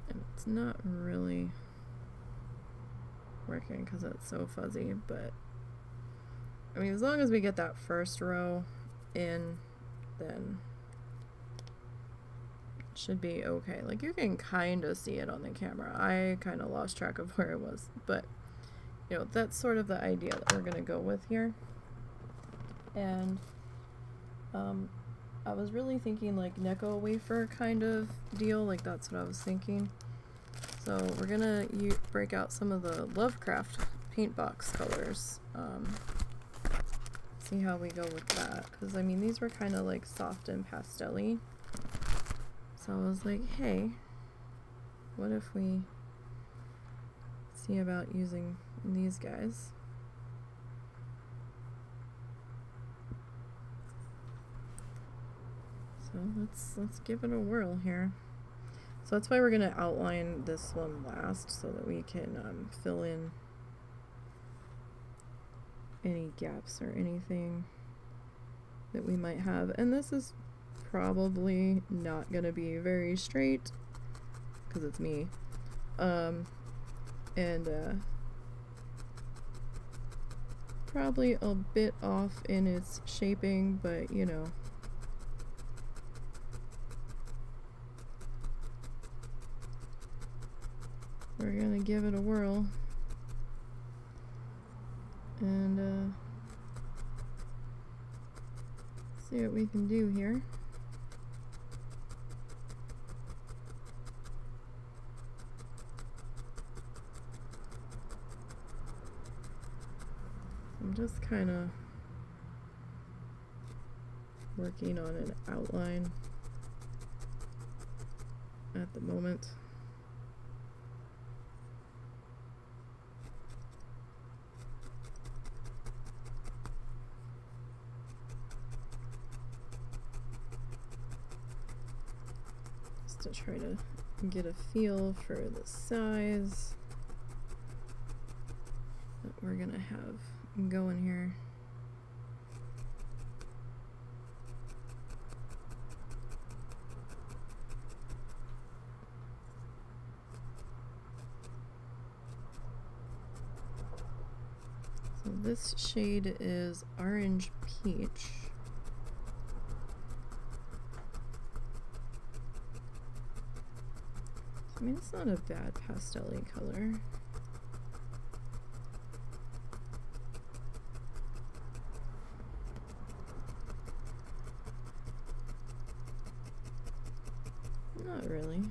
And it's not really working because it's so fuzzy, but I mean, as long as we get that first row in, then it should be okay. Like, you can kind of see it on the camera. I kind of lost track of where it was, but you know, that's sort of the idea that we're gonna go with here. And I was really thinking like Necco wafer kind of deal, like that's what I was thinking. So we're gonna break out some of the Lovecraft paint box colors. See how we go with that, because I mean these were kind of like soft and pastel-y. So I was like, hey, what if we see about using these guys? So let's give it a whirl here. So that's why we're gonna outline this one last, so that we can fill in any gaps or anything that we might have. And this is probably not gonna be very straight because it's me, and probably a bit off in its shaping, but you know, we're gonna give it a whirl and see what we can do here. I'm just kind of working on an outline at the moment. Just to try to get a feel for the size that we're gonna have going here. So this shade is Orange Peach. I mean, it's not a bad pastel-y color. Not really.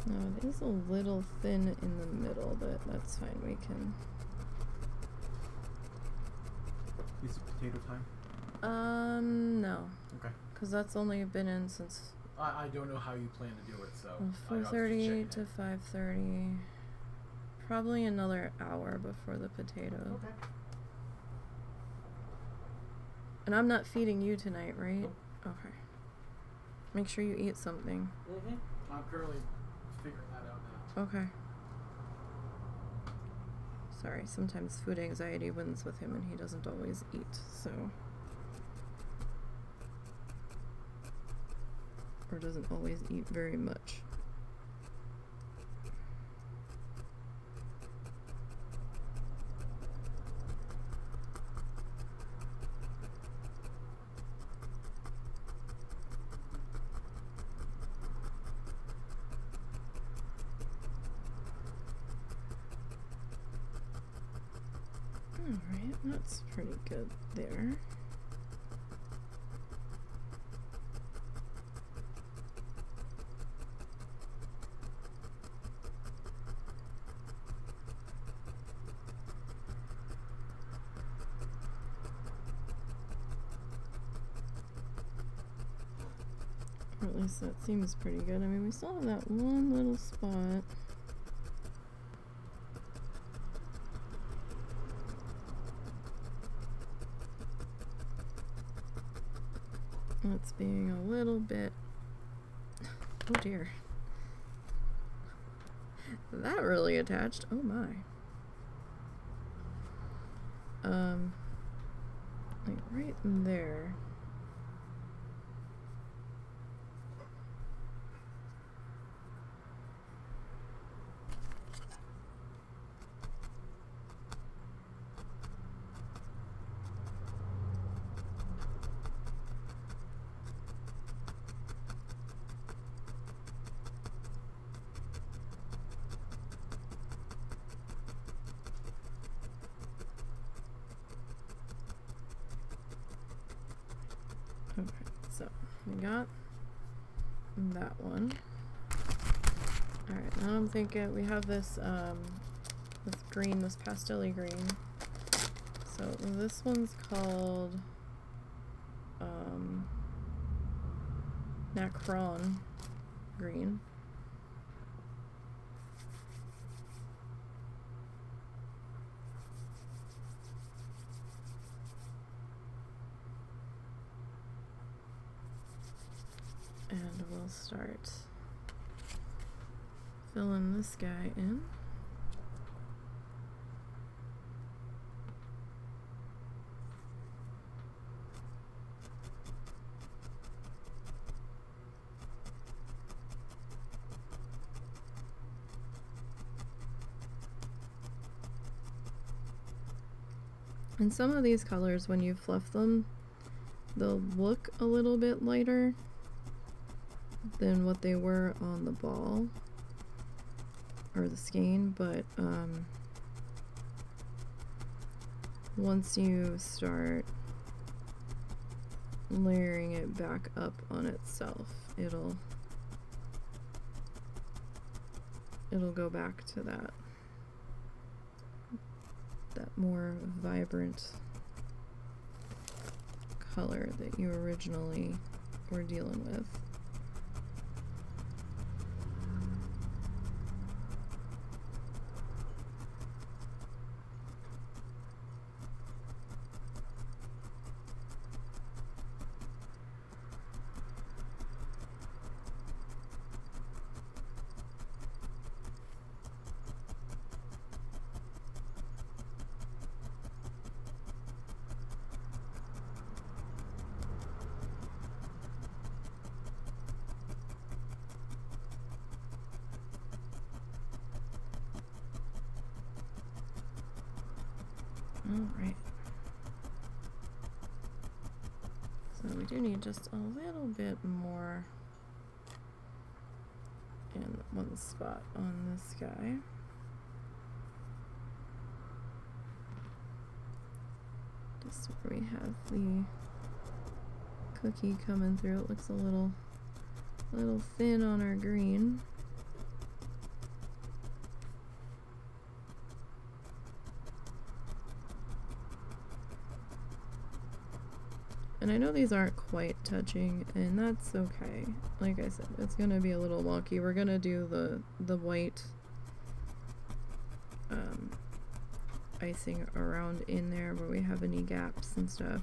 No, it is a little thin in the middle, but that's fine. We can Is it potato time? No. Okay. Because that's only been in since... I don't know how you plan to do it, so... 4:30 to 5:30. Probably another hour before the potato. Okay. And I'm not feeding you tonight, right? Nope. Okay. Make sure you eat something. Mm-hmm. I'm currently figuring that out now. Okay. Sorry, sometimes food anxiety wins with him and he doesn't always eat, so... Or doesn't always eat very much. Alright, that's pretty good there. Or at least that seems pretty good. I mean, we still have that one little spot. That's being a little bit... Oh dear. That really attached. Oh my. Like right there. Okay, so we got that one. Alright, now I'm thinking we have this this green, this pastel-y green. So this one's called Nacron green. And we'll start filling this guy in. And some of these colors, when you fluff them, they'll look a little bit lighter than what they were on the ball or the skein, but once you start layering it back up on itself, it'll go back to that more vibrant color that you originally were dealing with. Alright. So we do need just a little bit more in one spot on this guy. Just where we have the cookie coming through. It looks a little thin on our green. And I know these aren't quite touching, and that's okay. Like I said, it's gonna be a little wonky. We're gonna do the white icing around in there where we have any gaps and stuff.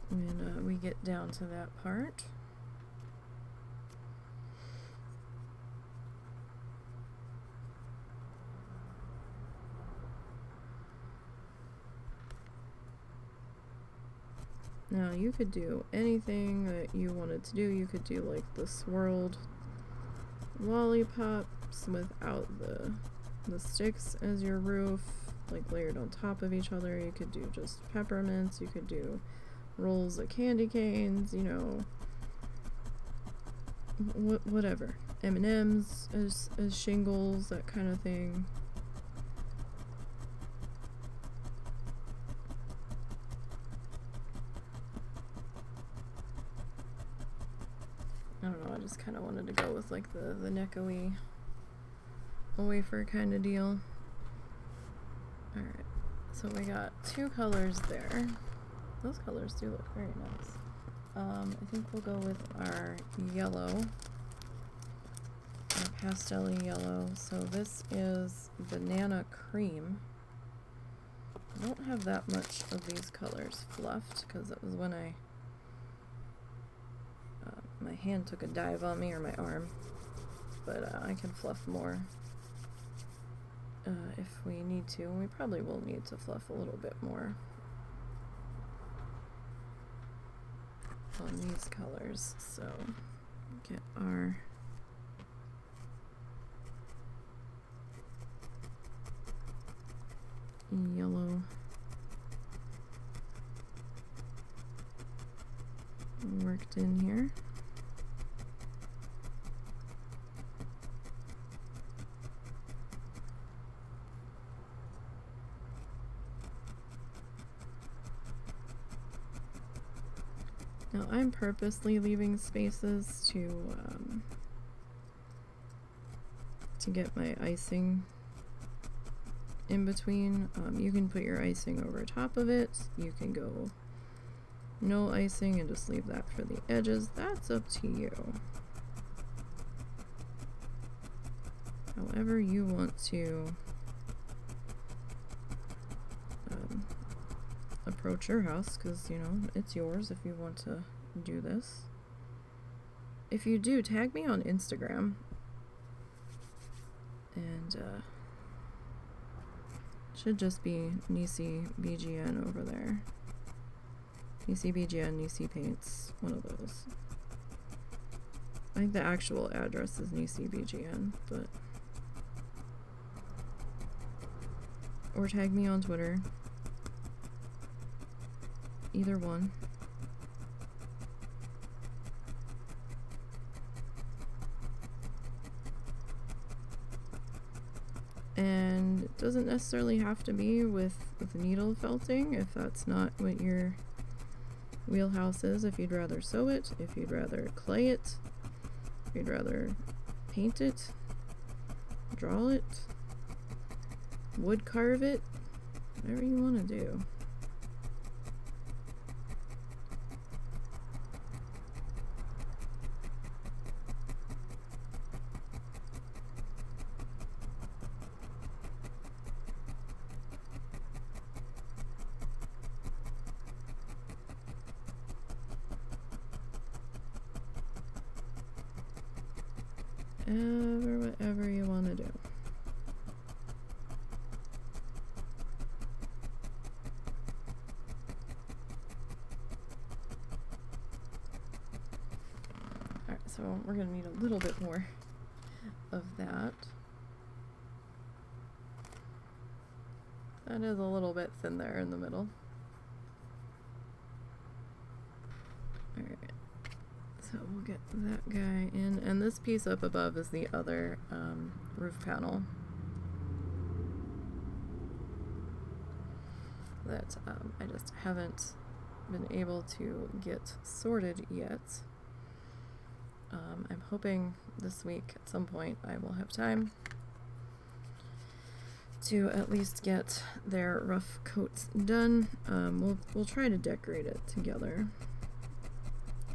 When we get down to that part. Now you could do anything that you wanted to do. You could do like the swirled lollipops without the sticks as your roof, like layered on top of each other. You could do just peppermints. You could do rolls of candy canes, you know, whatever. M&Ms as shingles, that kind of thing. I don't know, I just kind of wanted to go with like the necko-y wafer kind of deal. Alright, so we got 2 colors there. Those colors do look very nice. I think we'll go with our yellow, our pastel-y yellow. So this is banana cream. I don't have that much of these colors fluffed because it was when my hand took a dive on me, or my arm, but I can fluff more if we need to. We probably will need to fluff a little bit more on these colors. So get our yellow worked in here. Now I'm purposely leaving spaces to get my icing in between. You can put your icing over top of it. You can go no icing and just leave that for the edges. That's up to you. However you want to approach your house, because, you know, it's yours if you want to do this. If you do, tag me on Instagram. And, should just be NiseyBGN over there. NiseyBGN, Nisey Paints, one of those. I think the actual address is NiseyBGN, but... Or tag me on Twitter. Either one. And it doesn't necessarily have to be with needle felting if that's not what your wheelhouse is. If you'd rather sew it, if you'd rather clay it, if you'd rather paint it, draw it, wood carve it, whatever you want to do. Whatever you want to do. Alright, so we're going to need a little bit more of that. That is a little bit thin there in the middle. Alright. So we'll get that guy in, and this piece up above is the other roof panel that I just haven't been able to get sorted yet. I'm hoping this week at some point I will have time to at least get their rough coats done. We'll try to decorate it together,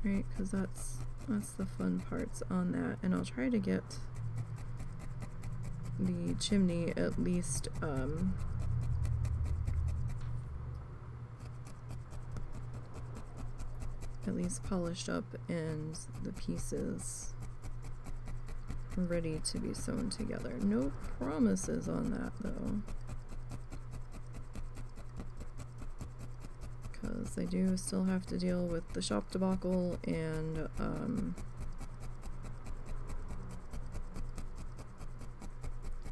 right? Because that's the fun parts on that, and I'll try to get the chimney at least polished up and the pieces ready to be sewn together. No promises on that though, because I do still have to deal with the shop debacle and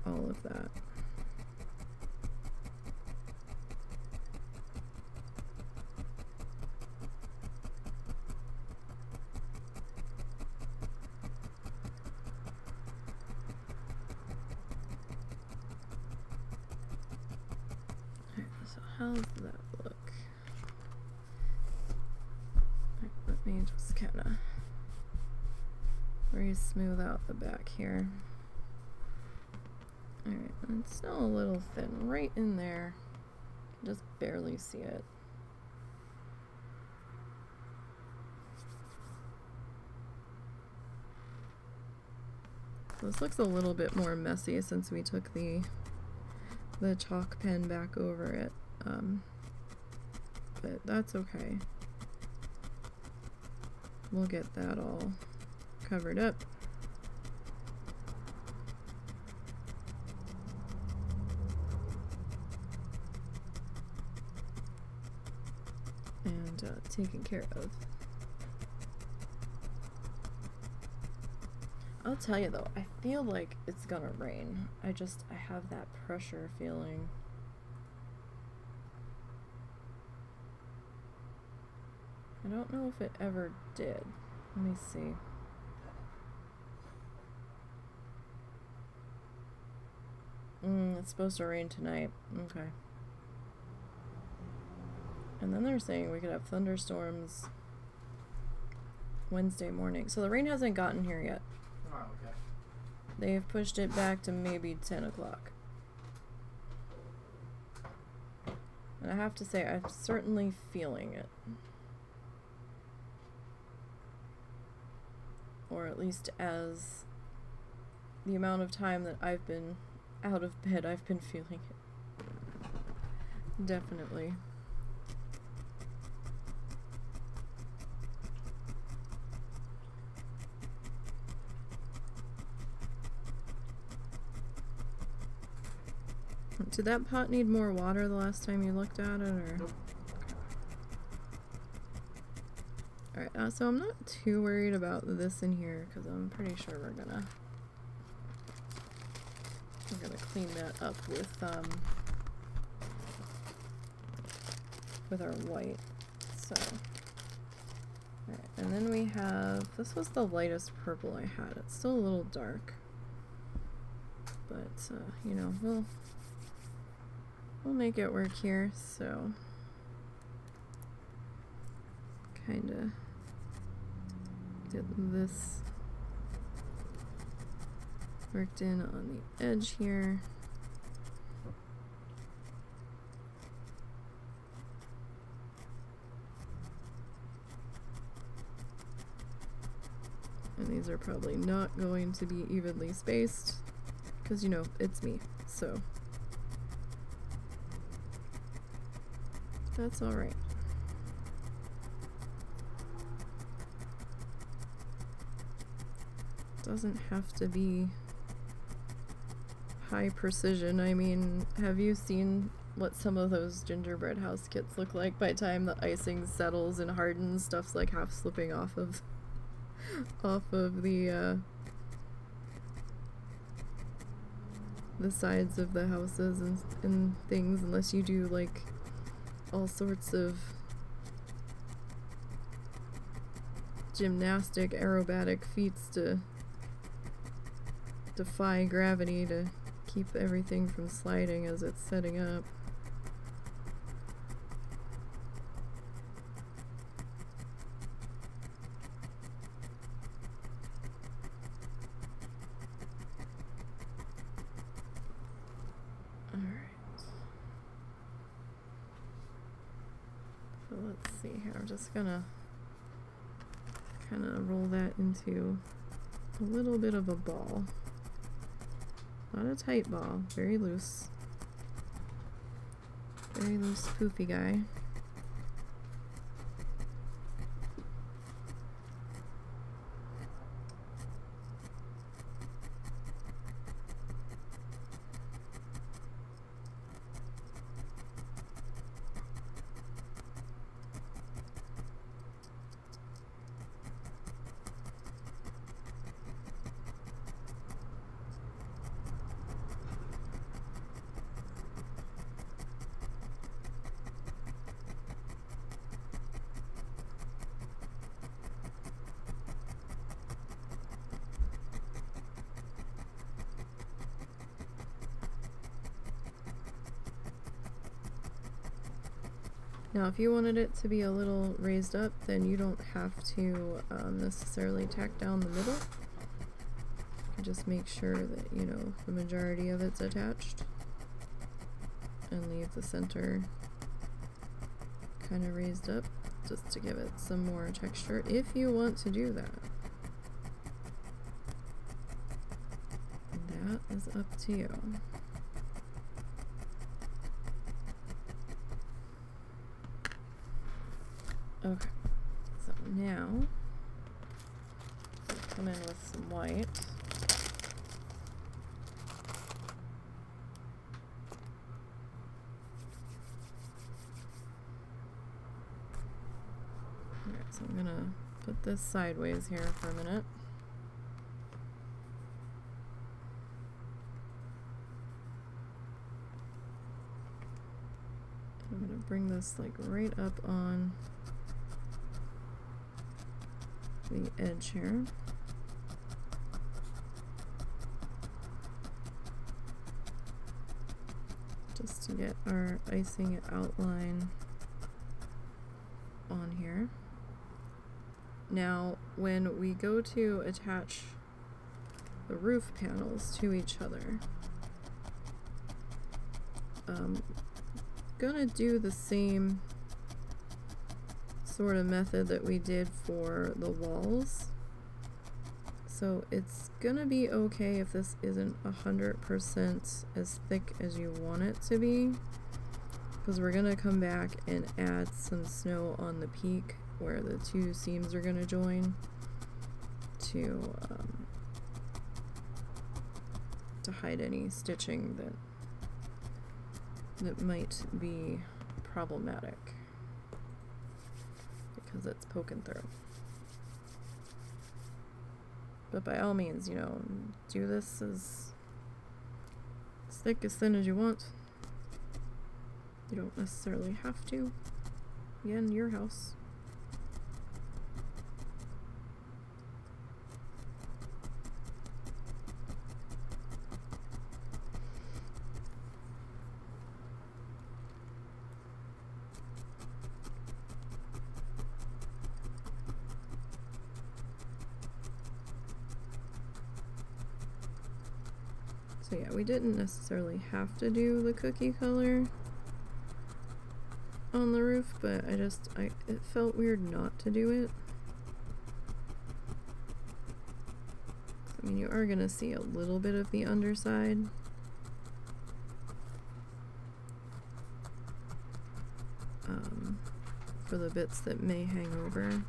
all of that. How's that look? Right, let me just kind of re-smooth out the back here. Alright, it's still a little thin right in there. Just barely see it. So this looks a little bit more messy since we took the chalk pen back over it. But that's okay. We'll get that all covered up. And taken care of. I'll tell you though, I feel like it's gonna rain. I have that pressure feeling. I don't know if it ever did. Let me see. It's supposed to rain tonight. Okay. And then they're saying we could have thunderstorms Wednesday morning. So the rain hasn't gotten here yet. Oh, okay. They've pushed it back to maybe 10 o'clock. And I have to say, I'm certainly feeling it. Or at least as the amount of time that I've been out of bed, I've been feeling it. Definitely. Did that pot need more water the last time you looked at it, or? Nope. Alright, so I'm not too worried about this in here, because I'm pretty sure we're gonna clean that up with our white. So, alright, and then we have, this was the lightest purple I had. It's still a little dark, but you know, we'll make it work here. So kind of get this worked in on the edge here. And these are probably not going to be evenly spaced because, you know, it's me, so that's all right. Doesn't have to be high precision. I mean, have you seen what some of those gingerbread house kits look like by the time the icing settles and hardens? Stuff's like half slipping off of the sides of the houses and things, unless you do like all sorts of gymnastic aerobatic feats to defy gravity to keep everything from sliding as it's setting up. see here, I'm just gonna kind of roll that into a little bit of a ball. Not a tight ball, very loose. Very loose, poofy guy. Now if you wanted it to be a little raised up, then you don't have to necessarily tack down the middle. You just make sure that, you know, the majority of it's attached and leave the center kind of raised up just to give it some more texture if you want to do that. That is up to you. Okay, so now come in with some white. Alright, so I'm gonna put this sideways here for a minute. I'm gonna bring this like right up on the edge here. Just to get our icing outline on here. Now, when we go to attach the roof panels to each other, gonna do the same sort of method that we did for the walls. So it's gonna be okay if this isn't 100% as thick as you want it to be, because we're gonna come back and add some snow on the peak where the two seams are gonna join to hide any stitching that might be problematic, because it's poking through. But by all means, you know, do this as thick, as thin as you want. You don't necessarily have to. Again, your house. So yeah, we didn't necessarily have to do the cookie color on the roof, but it felt weird not to do it. I mean, you are gonna see a little bit of the underside. For the bits that may hang over.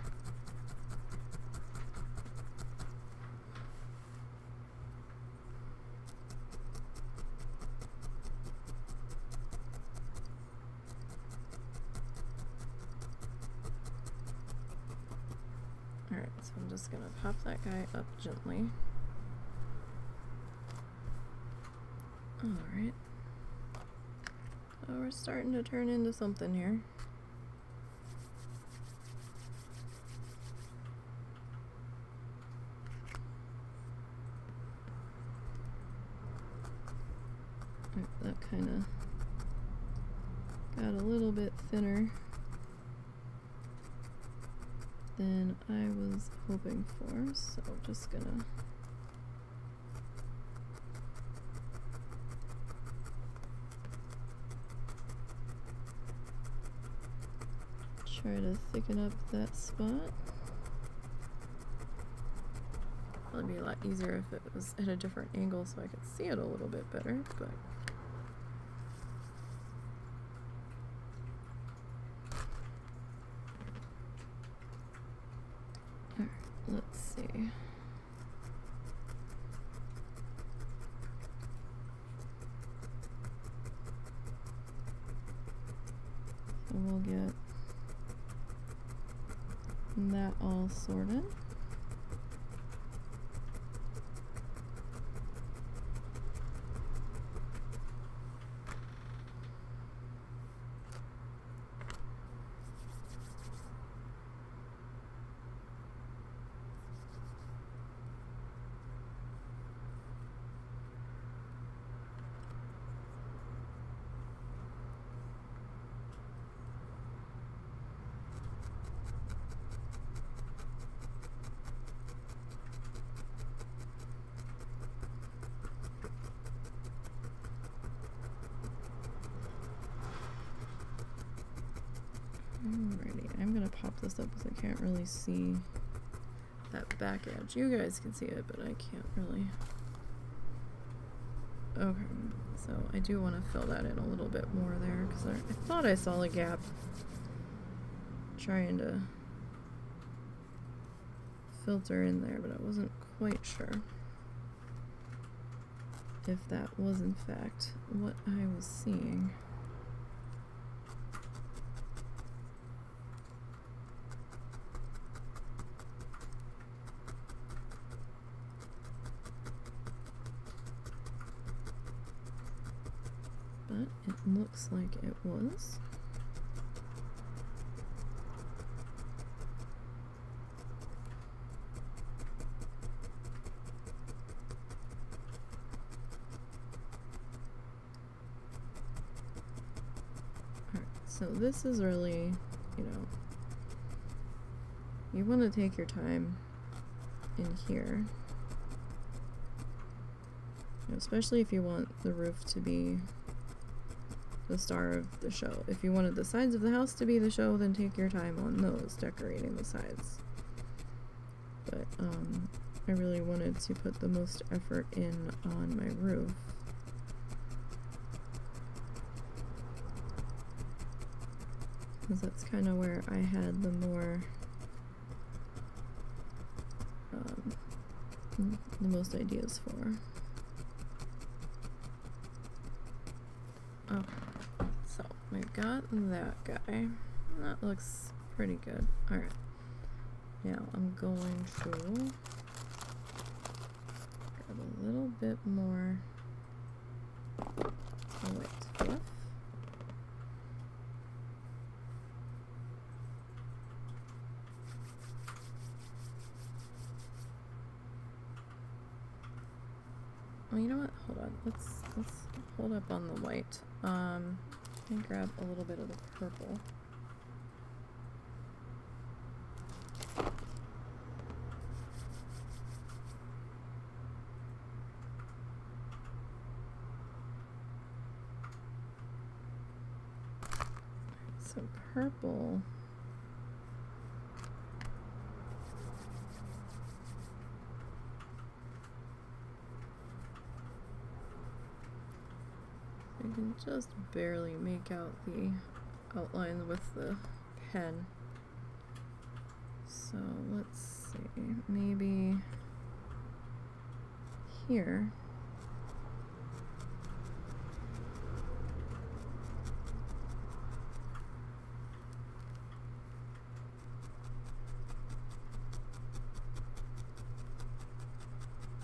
Alright, so I'm just gonna pop that guy up gently. Alright. Oh, we're starting to turn into something here. That kind of got a little bit thinner than I was hoping for, so I'm just gonna Try to thicken up that spot. Probably be a lot easier if it was at a different angle so I could see it a little bit better, but alright, let's see. So we'll get that all sorted. Alrighty, I'm gonna pop this up because I can't really see that back edge. You guys can see it, but I can't really. Okay, so I do want to fill that in a little bit more there because I thought I saw a gap. Trying to filter in there, but I wasn't quite sure if that was in fact what I was seeing. But it looks like it was. Alright, so this is really, you know, you want to take your time in here. You know, especially if you want the roof to be the star of the show. If you wanted the sides of the house to be the show, then take your time on those, decorating the sides. But I really wanted to put the most effort in on my roof. Because that's kind of where I had the more the most ideas for. Okay. So we've got that guy. That looks pretty good. Alright. Now I'm going to grab a little bit more white fluff. Well, you know what? Hold on. Let's hold up on the white. And grab a little bit of the purple. So purple. I can just barely make out the outline with the pen. So let's see, maybe here.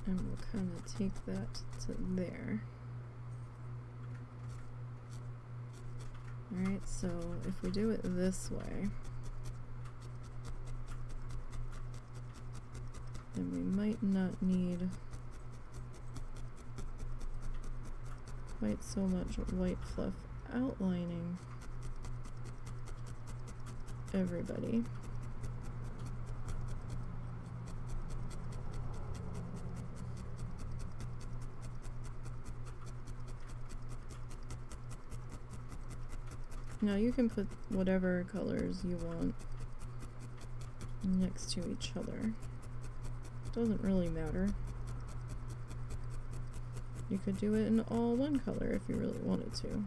And we'll kind of take that to there. Alright, so if we do it this way, then we might not need quite so much white fluff outlining everybody. Now you can put whatever colors you want next to each other. Doesn't really matter. You could do it in all one color if you really wanted to.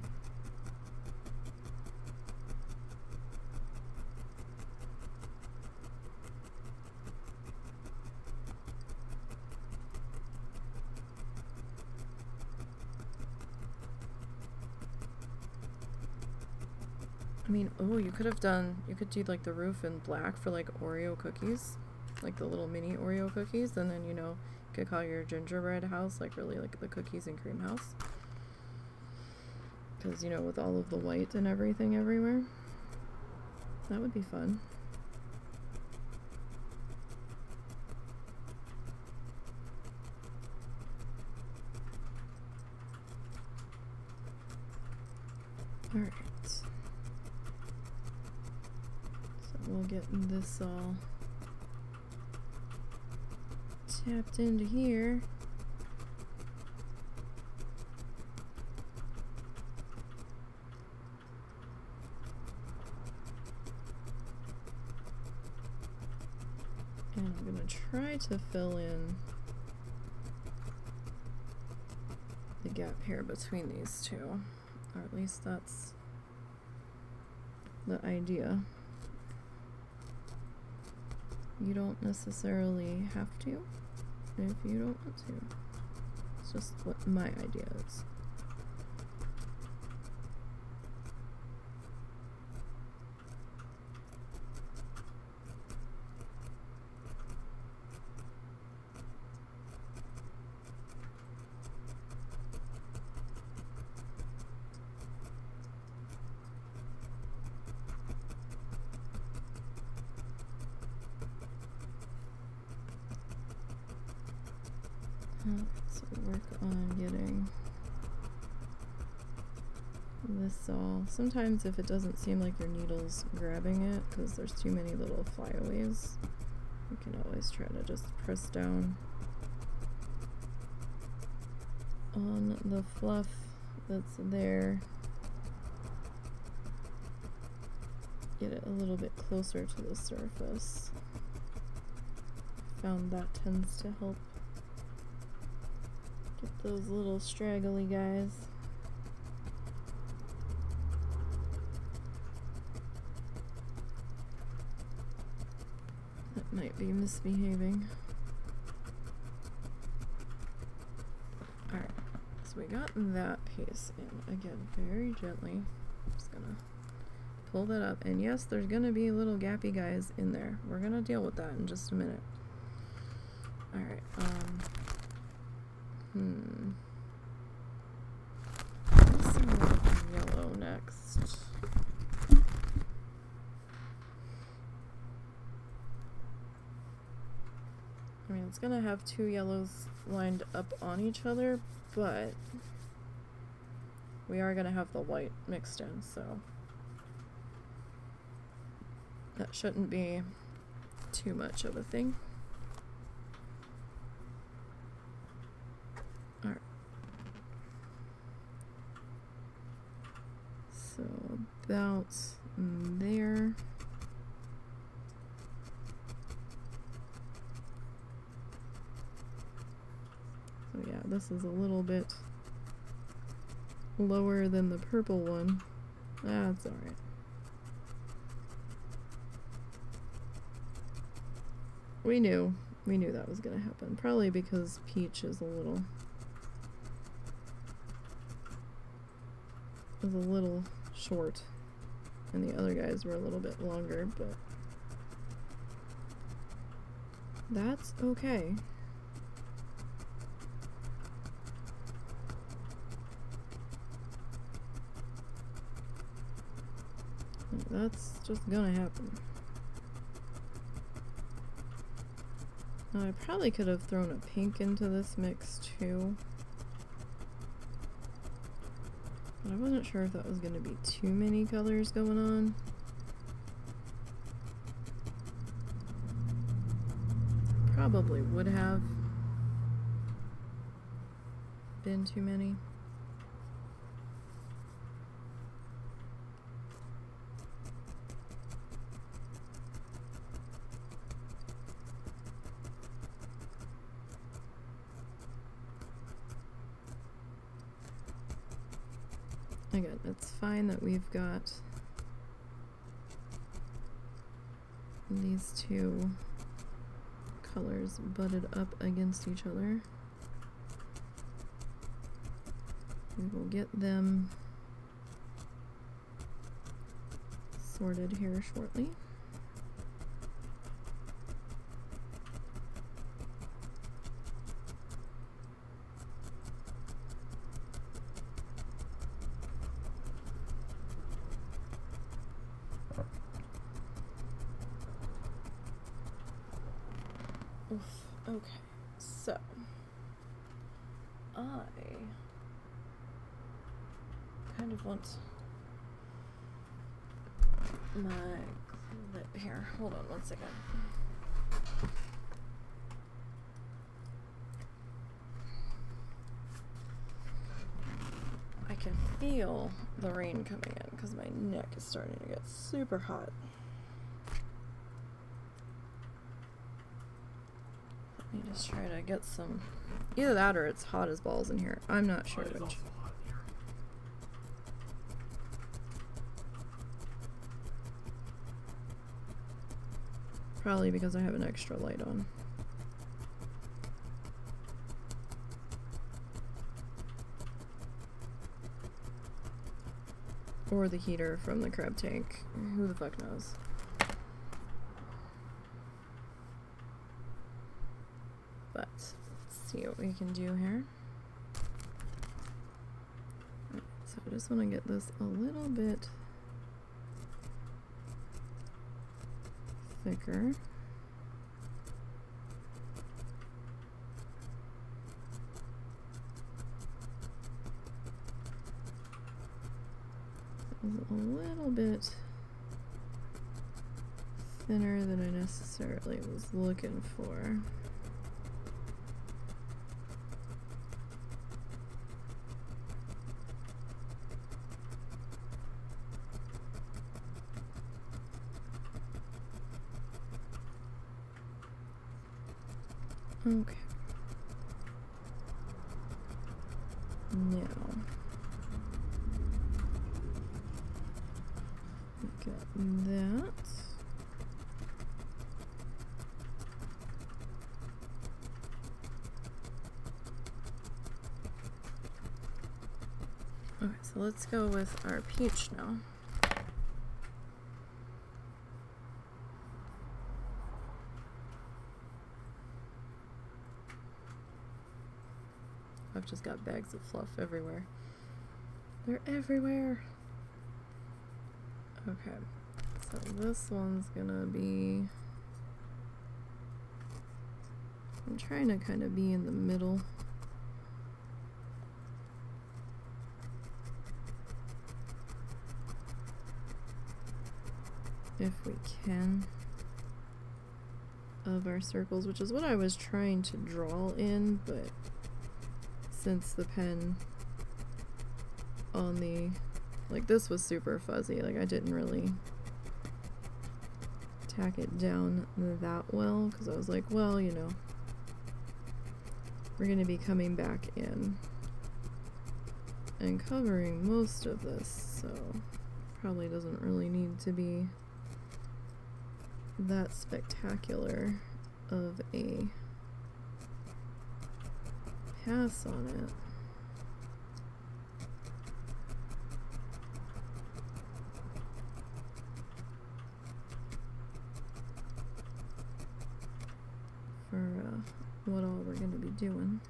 I mean, oh, you could do like the roof in black for like Oreo cookies, like the little mini Oreo cookies, and then, you know, you could call your gingerbread house like really like the cookies and cream house. Because, you know, with all of the white and everything everywhere, that would be fun. Alright. We'll get this all tapped into here. And I'm gonna try to fill in the gap here between these two, or at least that's the idea. You don't necessarily have to if you don't want to. It's just what my idea is. So work on getting this all. Sometimes if it doesn't seem like your needle's grabbing it because there's too many little flyaways, you can always try to just press down on the fluff that's there. Get it a little bit closer to the surface. Found that tends to help get those little straggly guys. That might be misbehaving. Alright, so we got that piece in. Again, very gently. Just gonna pull that up. And yes, there's gonna be little gappy guys in there. We're gonna deal with that in just a minute. Alright, let's see what yellow next. I mean, it's gonna have two yellows lined up on each other, but we are gonna have the white mixed in, so that shouldn't be too much of a thing. Alright. So about there. So yeah, this is a little bit lower than the purple one. That's alright. We knew that was gonna happen. Probably because Peach is a little short and the other guys were a little bit longer, but that's okay. That's just gonna happen. Now, I probably could have thrown a pink into this mix too, but I wasn't sure if that was gonna be too many colors going on. Probably would have been too many. again, it's fine that we've got these two colors butted up against each other. We will get them sorted here shortly. Oof. Okay, so I kind of want my clip here. Hold on one second. I can feel the rain coming in because my neck is starting to get super hot. Let me just try to get some, either that or it's hot as balls in here. I'm not sure which. Probably because I have an extra light on. Or the heater from the crab tank. Who the fuck knows? But let's see what we can do here. So I just want to get this a little bit thicker. A little bit thinner than I necessarily was looking for. Okay. Now, get that. Okay, so let's go with our peach now. I've just got bags of fluff everywhere. They're everywhere. Okay, so this one's gonna be, I'm trying to kind of be in the middle. If we can, of our circles, which is what I was trying to draw in, but since the pen on the, like, this was super fuzzy, like I didn't really tack it down that well, because I was like, well, you know, we're going to be coming back in and covering most of this, so probably doesn't really need to be that spectacular of a pass on it. For what all we're going to be doing.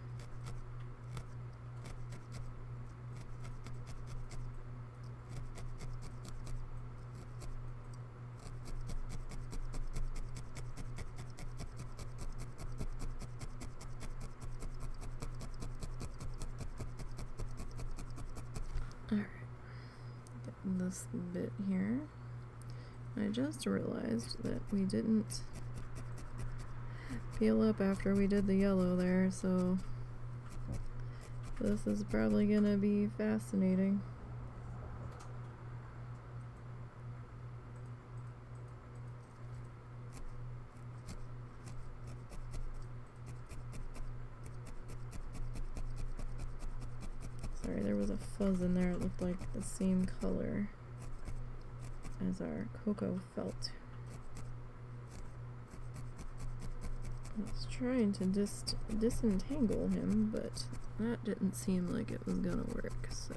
Alright, getting this bit here. I just realized that we didn't peel up after we did the yellow there, so this is probably gonna be fascinating. Sorry, there was a fuzz in there. It looked like the same color as our cocoa felt. I was trying to disentangle him, but that didn't seem like it was gonna work, so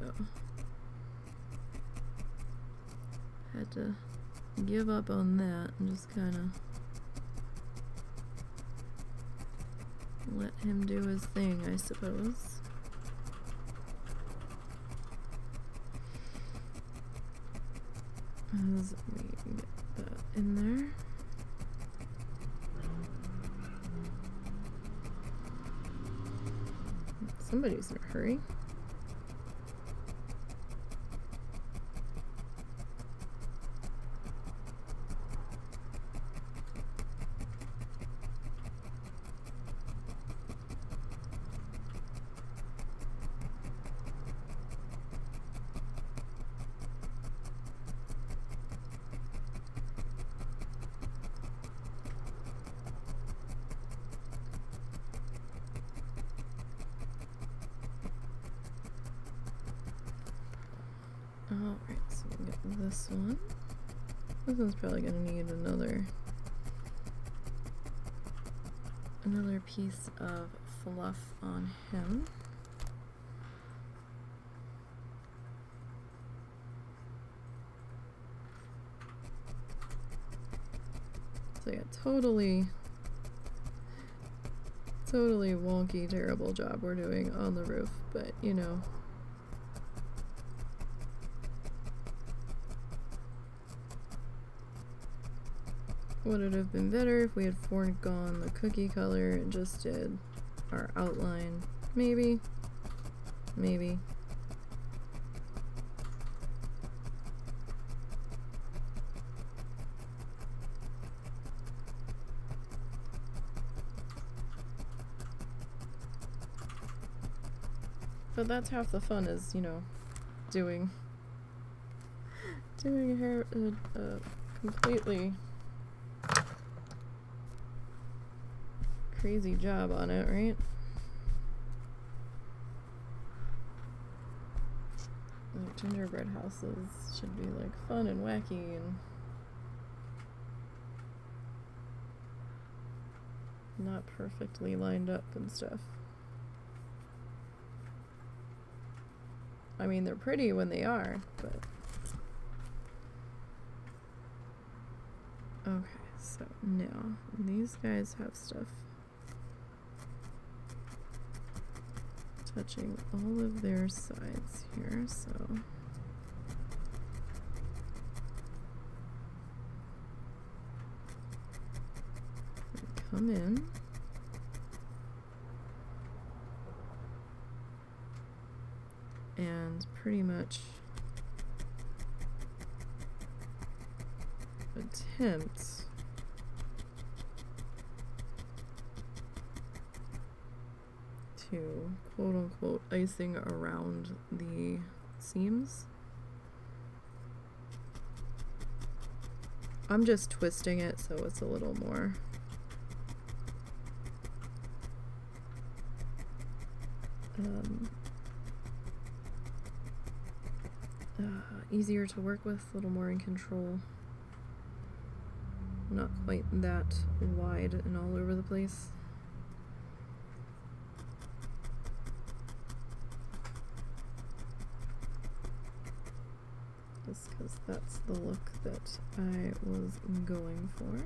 had to give up on that and just kind of let him do his thing, I suppose. As we get that in there. Somebody's in a hurry. Alright, so we'll get this one. This one's probably gonna need another piece of fluff on him. So yeah, totally wonky, terrible job we're doing on the roof, but you know. Would it have been better if we had foregone the cookie color and just did our outline? Maybe. Maybe. But that's half the fun, is, you know, doing hair completely crazy job on it, right? Like gingerbread houses should be like fun and wacky and not perfectly lined up and stuff. I mean, they're pretty when they are, but okay, so now these guys have stuff touching all of their sides here, so come in and pretty much attempt to quote-unquote icing around the seams. I'm just twisting it so it's a little more easier to work with, a little more in control. Not quite that wide and all over the place. Just because that's the look that I was going for.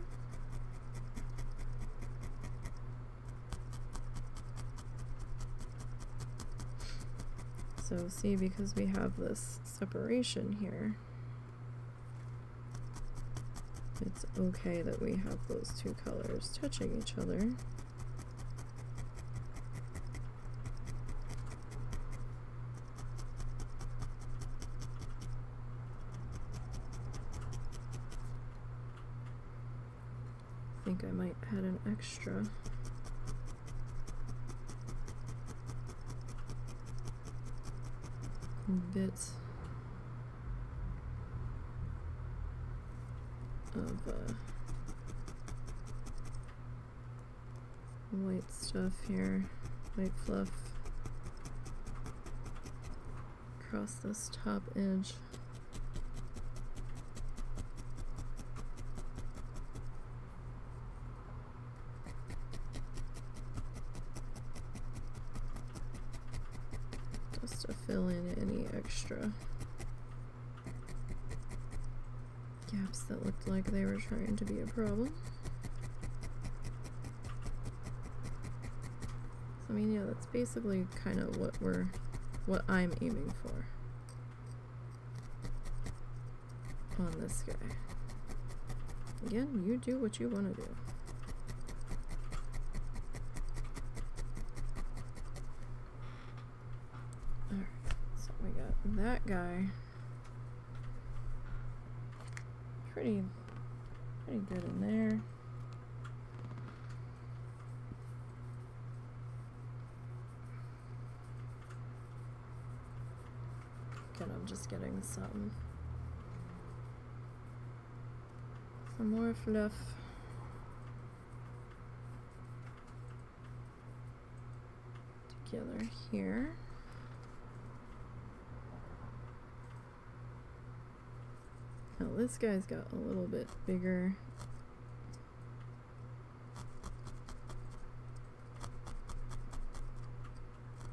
So see, because we have this separation here, it's okay that we have those two colors touching each other. I think I might add an extra. Bit of white stuff here, white fluff. across this top edge. Just to fill in any extra gaps that looked like they were trying to be a problem. So, I mean, yeah, that's basically kind of what I'm aiming for on this guy. Again, you do what you want to do. Alright, so we got that guy pretty good in there. Again, I'm just getting some more fluff. Together here. Now this guy's got a little bit bigger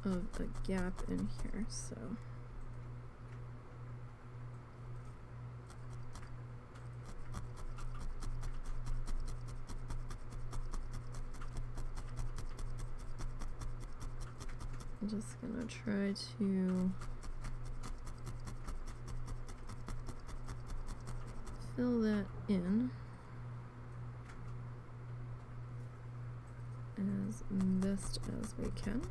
of a gap in here, so I'm just gonna try to fill that in as best as we can.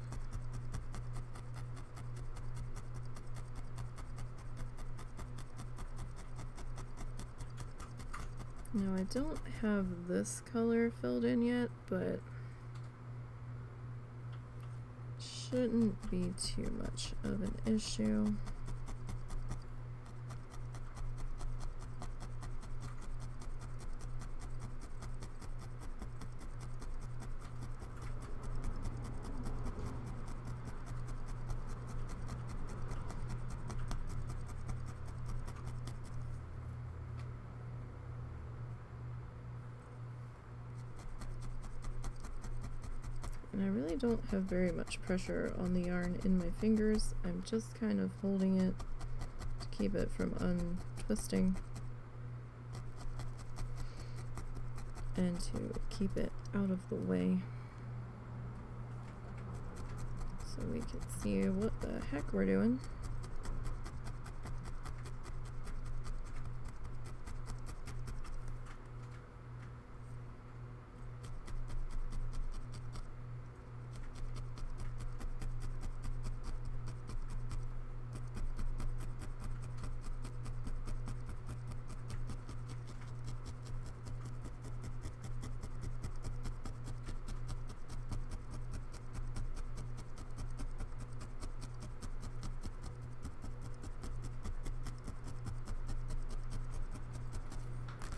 Now I don't have this color filled in yet, but shouldn't be too much of an issue. And I really don't have very much pressure on the yarn in my fingers. I'm just kind of holding it to keep it from untwisting and to keep it out of the way so we can see what the heck we're doing.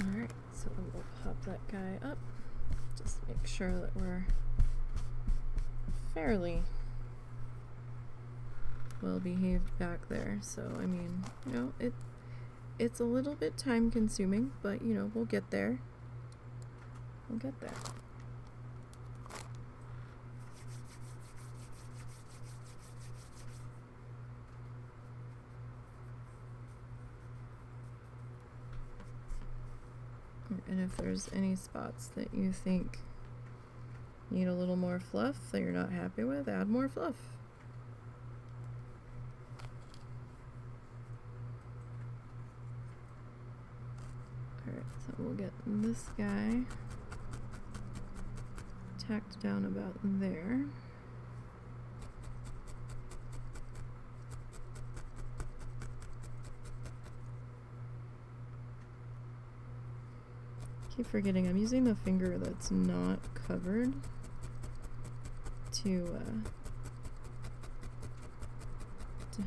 Alright, so we'll pop that guy up. Just make sure that we're fairly well behaved back there. So, I mean, you know, it's a little bit time consuming, but you know, we'll get there. We'll get there. And if there's any spots that you think need a little more fluff that you're not happy with, add more fluff. Alright, so we'll get this guy tacked down about there. Keep forgetting I'm using the finger that's not covered to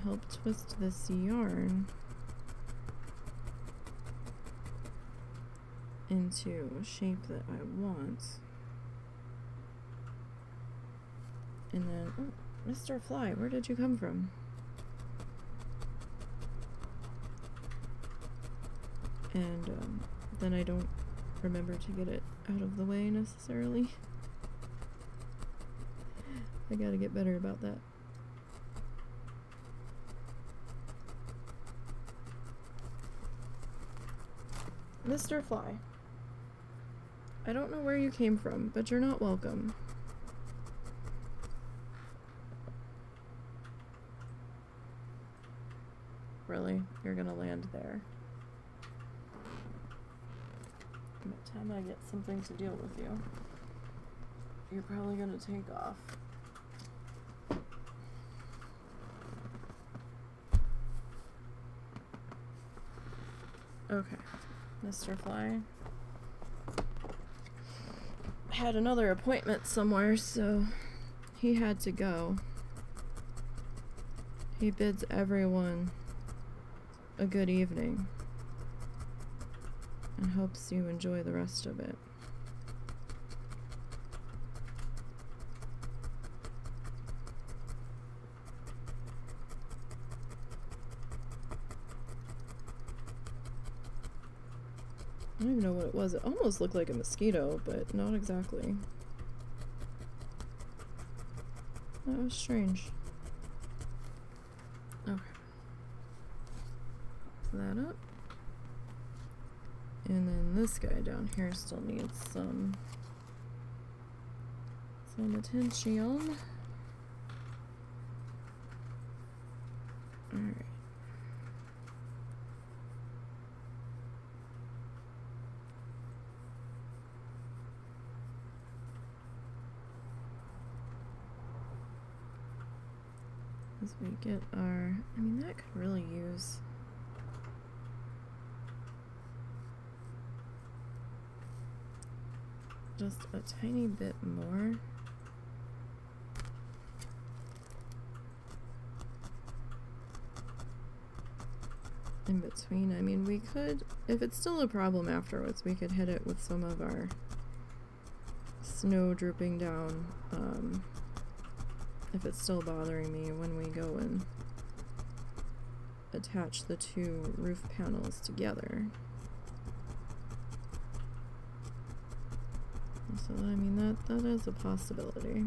help twist this yarn into a shape that I want. And then, oh, Mr. Fly, where did you come from? and then I don't remember to get it out of the way necessarily. I gotta get better about that. Mr. Fly, I don't know where you came from, but you're not welcome. Really? You're gonna land there? By the time I get something to deal with you, you're probably gonna take off. Okay, Mr. Fly had another appointment somewhere, so he had to go. He bids everyone a good evening and hopes you enjoy the rest of it. I don't even know what it was. It almost looked like a mosquito, but not exactly. That was strange. Okay. That up. And then this guy down here still needs some attention. Alright. As we get our, I mean, that could really use just a tiny bit more. In between. I mean, we could, if it's still a problem afterwards, we could hit it with some of our snow drooping down, if it's still bothering me when we go and attach the two roof panels together. So, I mean, that is a possibility.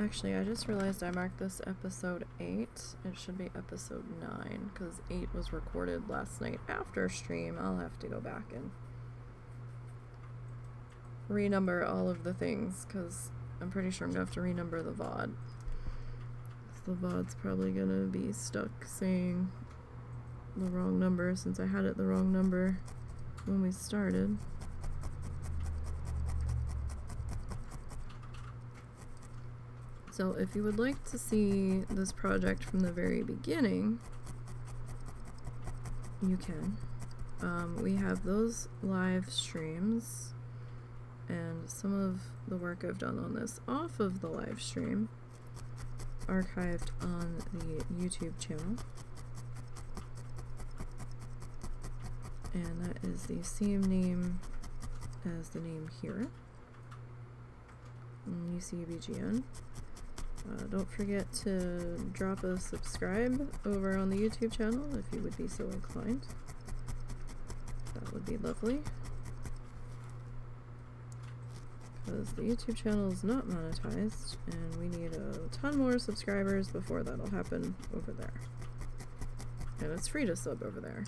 Actually, I just realized I marked this episode 8. It should be episode 9, because 8 was recorded last night after stream. I'll have to go back and renumber all of the things, because I'm pretty sure I'm going to have to renumber the VOD. The VOD's probably going to be stuck saying the wrong number, since I had it the wrong number when we started. So if you would like to see this project from the very beginning, you can. We have those live streams and some of the work I've done on this off of the live stream archived on the YouTube channel. And that is the same name as the name here, NiseyBGN. Don't forget to drop a subscribe over on the YouTube channel if you would be so inclined. That would be lovely. Because the YouTube channel is not monetized and we need a ton more subscribers before that'll happen over there. And it's free to sub over there.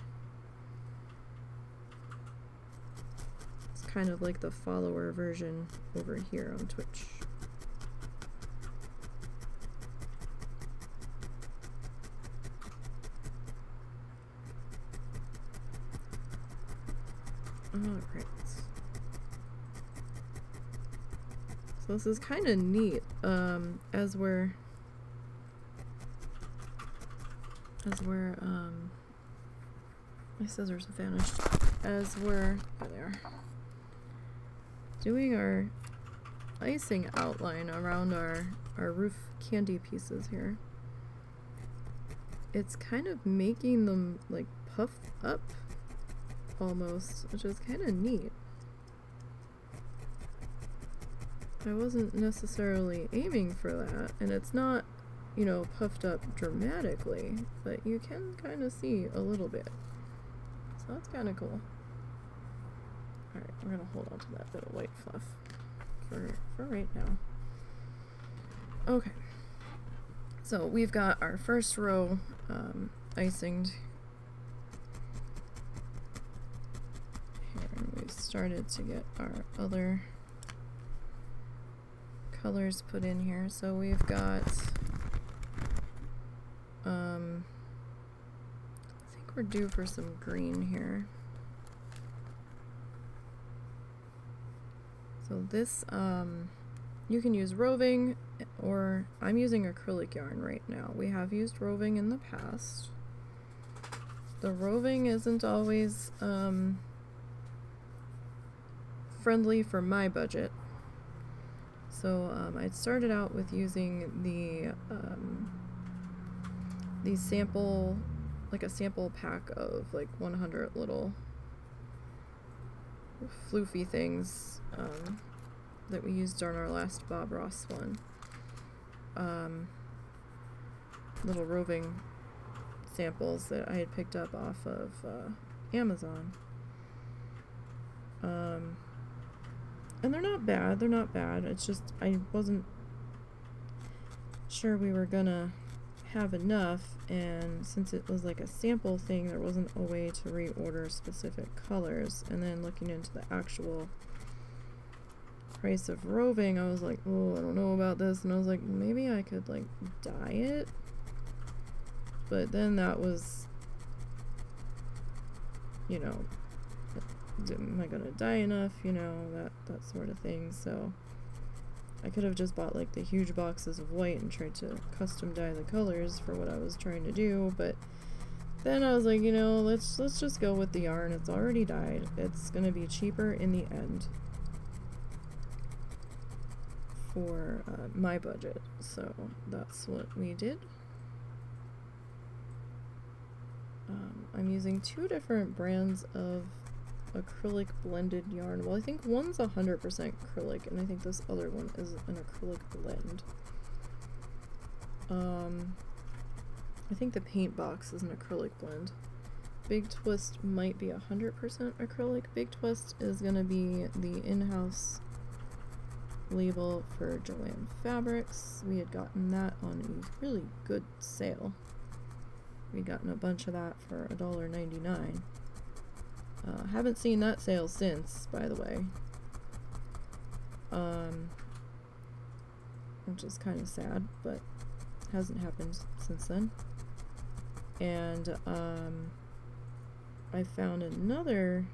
It's kind of like the follower version over here on Twitch. Alright. So this is kind of neat, as we're my scissors have vanished. As we're, oh, there, doing our icing outline around our roof candy pieces here. It's kind of making them like puff up almost, which is kind of neat. I wasn't necessarily aiming for that, and it's not, you know, puffed up dramatically, but you can kind of see a little bit. So that's kind of cool. Alright, we're gonna hold on to that bit of white fluff for right now. Okay. So we've got our first row icinged. Here, and we've started to get our other colors put in here. So we've got I think we're due for some green here. So this you can use roving, or I'm using acrylic yarn right now. We have used roving in the past. The roving isn't always friendly for my budget. So I started out with using the sample, like a sample pack of like 100 little floofy things that we used on our last Bob Ross one. Little roving samples that I had picked up off of Amazon. And they're not bad, it's just I wasn't sure we were gonna have enough, and since it was like a sample thing, there wasn't a way to reorder specific colors. And then looking into the actual price of roving, I was like, oh, I don't know about this, and I was like, maybe I could like dye it, but then that was, you know, am I gonna dye enough, you know, that sort of thing. So I could have just bought like the huge boxes of white and tried to custom dye the colors for what I was trying to do, but then I was like, you know, let's just go with the yarn. It's already dyed. It's gonna be cheaper in the end for my budget, so that's what we did. I'm using 2 different brands of acrylic blended yarn. Well, I think one's 100% acrylic, and I think this other one is an acrylic blend. I think the paint box is an acrylic blend. Big Twist might be 100% acrylic. Big Twist is gonna be the in-house label for Joann Fabrics. We had gotten that on a really good sale. We'd gotten a bunch of that for $1.99. Haven't seen that sale since, by the way. Which is kind of sad, but hasn't happened since then. And I found another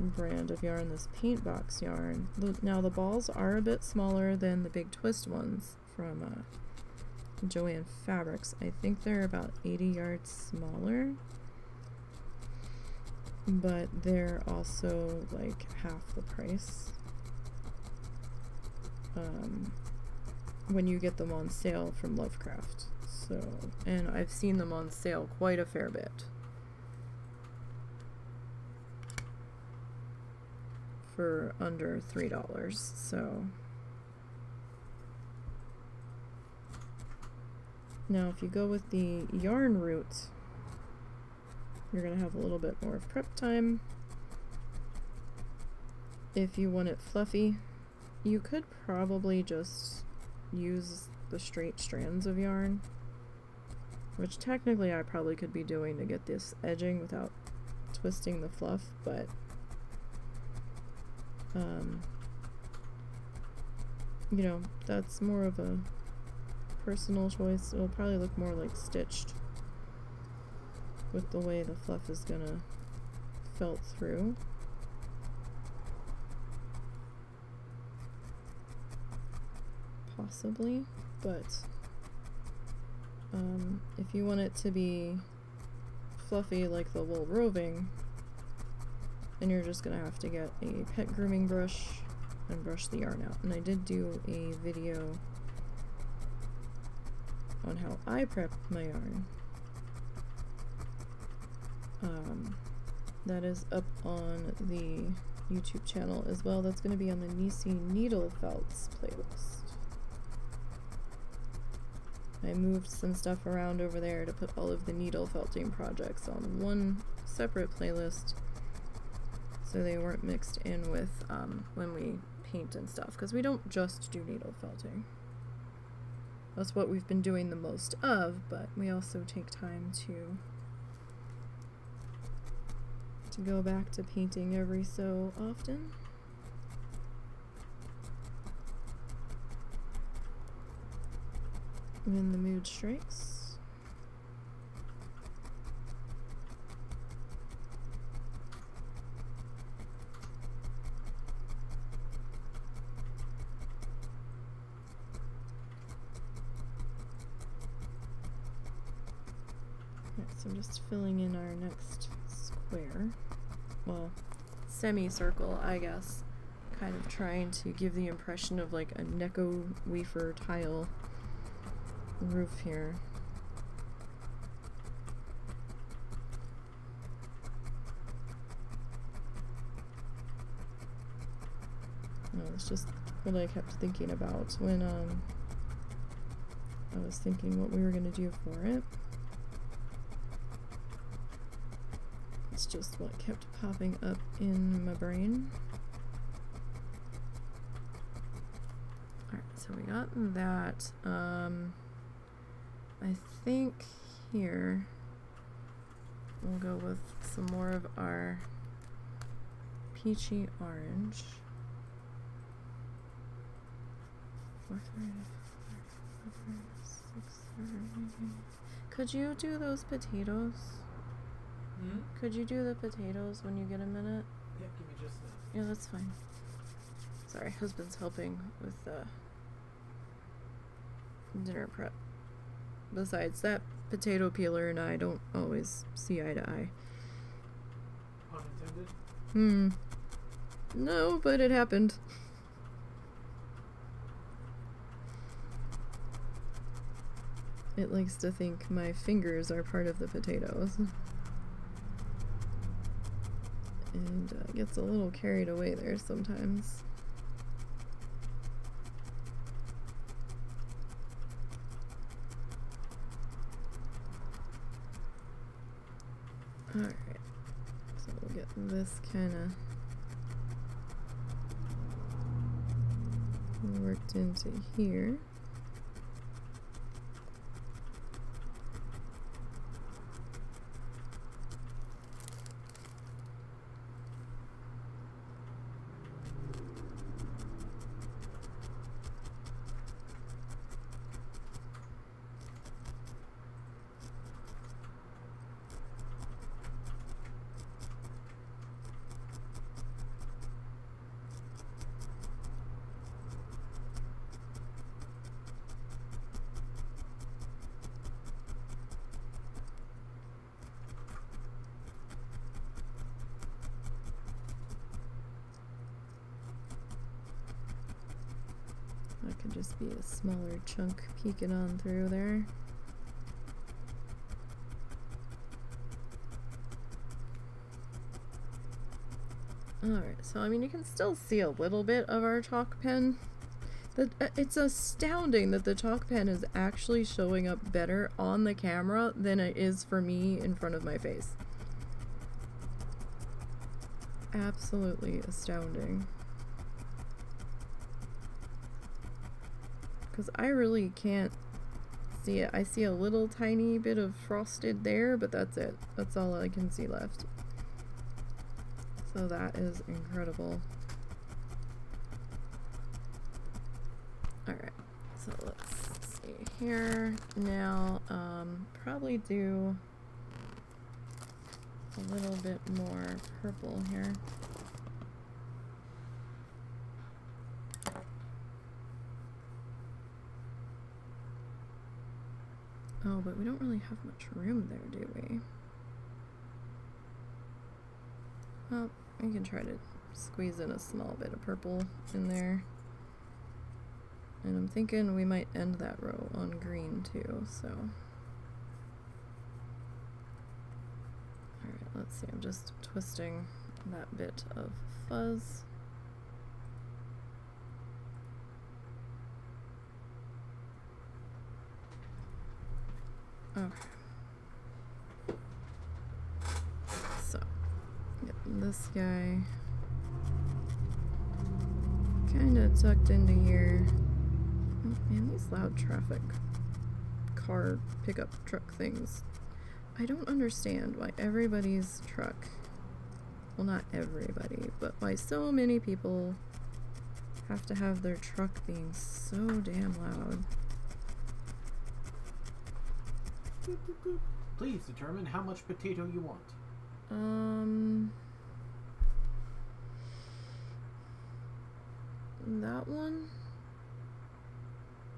brand of yarn, this paint box yarn. Now the balls are a bit smaller than the Big Twist ones from Joann Fabrics. I think they're about 80 yards smaller, but they're also like half the price when you get them on sale from Lovecraft. So, and I've seen them on sale quite a fair bit for under $3. So now if you go with the yarn route, you're gonna have a little bit more of prep time. If you want it fluffy, you could probably just use the straight strands of yarn, which technically I probably could be doing to get this edging without twisting the fluff, but you know, that's more of a personal choice. It'll probably look more like stitched with the way the fluff is gonna felt through. Possibly, but if you want it to be fluffy like the wool roving, then you're just gonna have to get a pet grooming brush and brush the yarn out. And I did do a video on how I prep my yarn. That is up on the YouTube channel as well. That's going to be on the Nisey Needle Felts playlist. I moved some stuff around over there to put all of the needle felting projects on one separate playlist so they weren't mixed in with when we paint and stuff, because we don't just do needle felting. That's what we've been doing the most of, but we also take time to go back to painting every so often. When the mood strikes. So I'm just filling in our next square. Well, semicircle, I guess. Kind of trying to give the impression of like a Necco wafer tile roof here. No, it's just what I kept thinking about when I was thinking what we were gonna do for it. It's just what kept popping up in my brain. Alright, so we got that. I think here we'll go with some more of our peachy orange. Could you do those potatoes? Could you do the potatoes when you get a minute? Yeah, give me just a minute. Yeah, that's fine. Sorry, husband's helping with the dinner prep. Besides, that potato peeler and I don't always see eye to eye. Pun intended? No, but it happened. It likes to think my fingers are part of the potatoes. And gets a little carried away there sometimes. Alright, so we'll get this kind of worked into here. That could just be a smaller chunk peeking on through there. Alright, so I mean you can still see a little bit of our chalk pen. It's astounding that the chalk pen is actually showing up better on the camera than it is for me in front of my face. Absolutely astounding. Because I really can't see it. I see a little tiny bit of frosted there, but that's it. That's all I can see left. So that is incredible. Alright, so let's see here. Now, probably do a little bit more purple here. Oh, but we don't really have much room there, do we? Well, we can try to squeeze in a small bit of purple in there. And I'm thinking we might end that row on green too, so. Alright, let's see, I'm just twisting that bit of fuzz. Okay. So, get this guy kind of tucked into here. Oh, man, these loud traffic car pickup truck things. I don't understand why everybody's truck, well, not everybody, but why so many people have to have their truck being so damn loud. Please determine how much potato you want.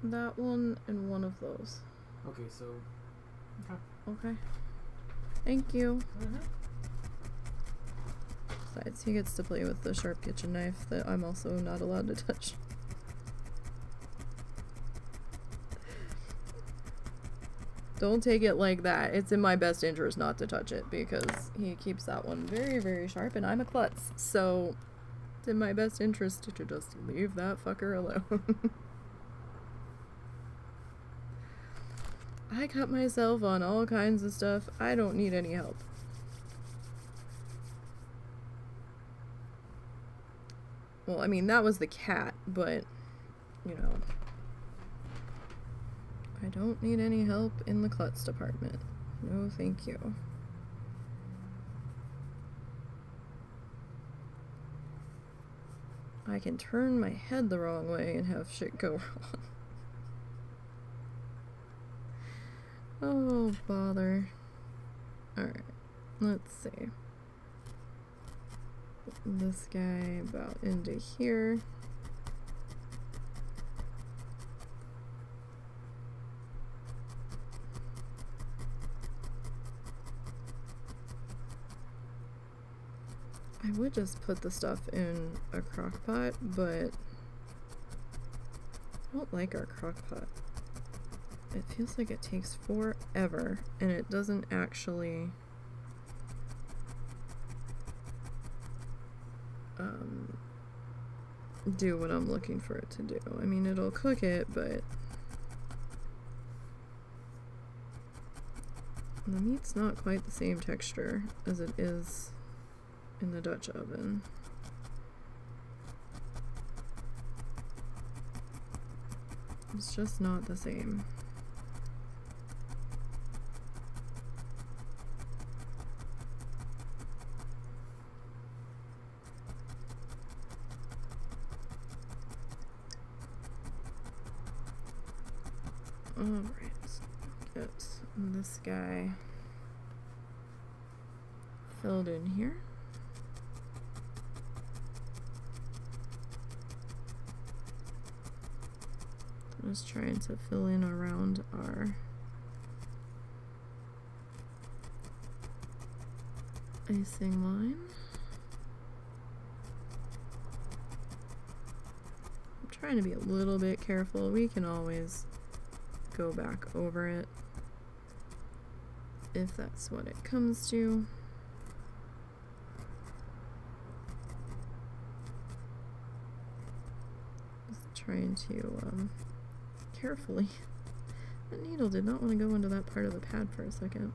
That one, and one of those. Okay, so... Okay. Okay. Thank you. Besides, he gets to play with the sharp kitchen knife that I'm also not allowed to touch. Don't take it like that. It's in my best interest not to touch it because he keeps that one very, very sharp and I'm a klutz. So it's in my best interest to just leave that fucker alone. I cut myself on all kinds of stuff. I don't need any help. Well, I mean, that was the cat, but, you know, I don't need any help in the klutz department. No, thank you. I can turn my head the wrong way and have shit go wrong. Oh, bother. Alright, let's see. Put this guy about into here. I would just put the stuff in a crock pot, but I don't like our crock pot. It feels like it takes forever, and it doesn't actually do what I'm looking for it to do. I mean, it'll cook it, but the meat's not quite the same texture as it is in the Dutch oven. It's just not the same. Alright, get this guy filled in here. Just trying to fill in around our icing line. I'm trying to be a little bit careful. We can always go back over it if that's what it comes to. Just trying to carefully. That needle did not want to go into that part of the pad for a second.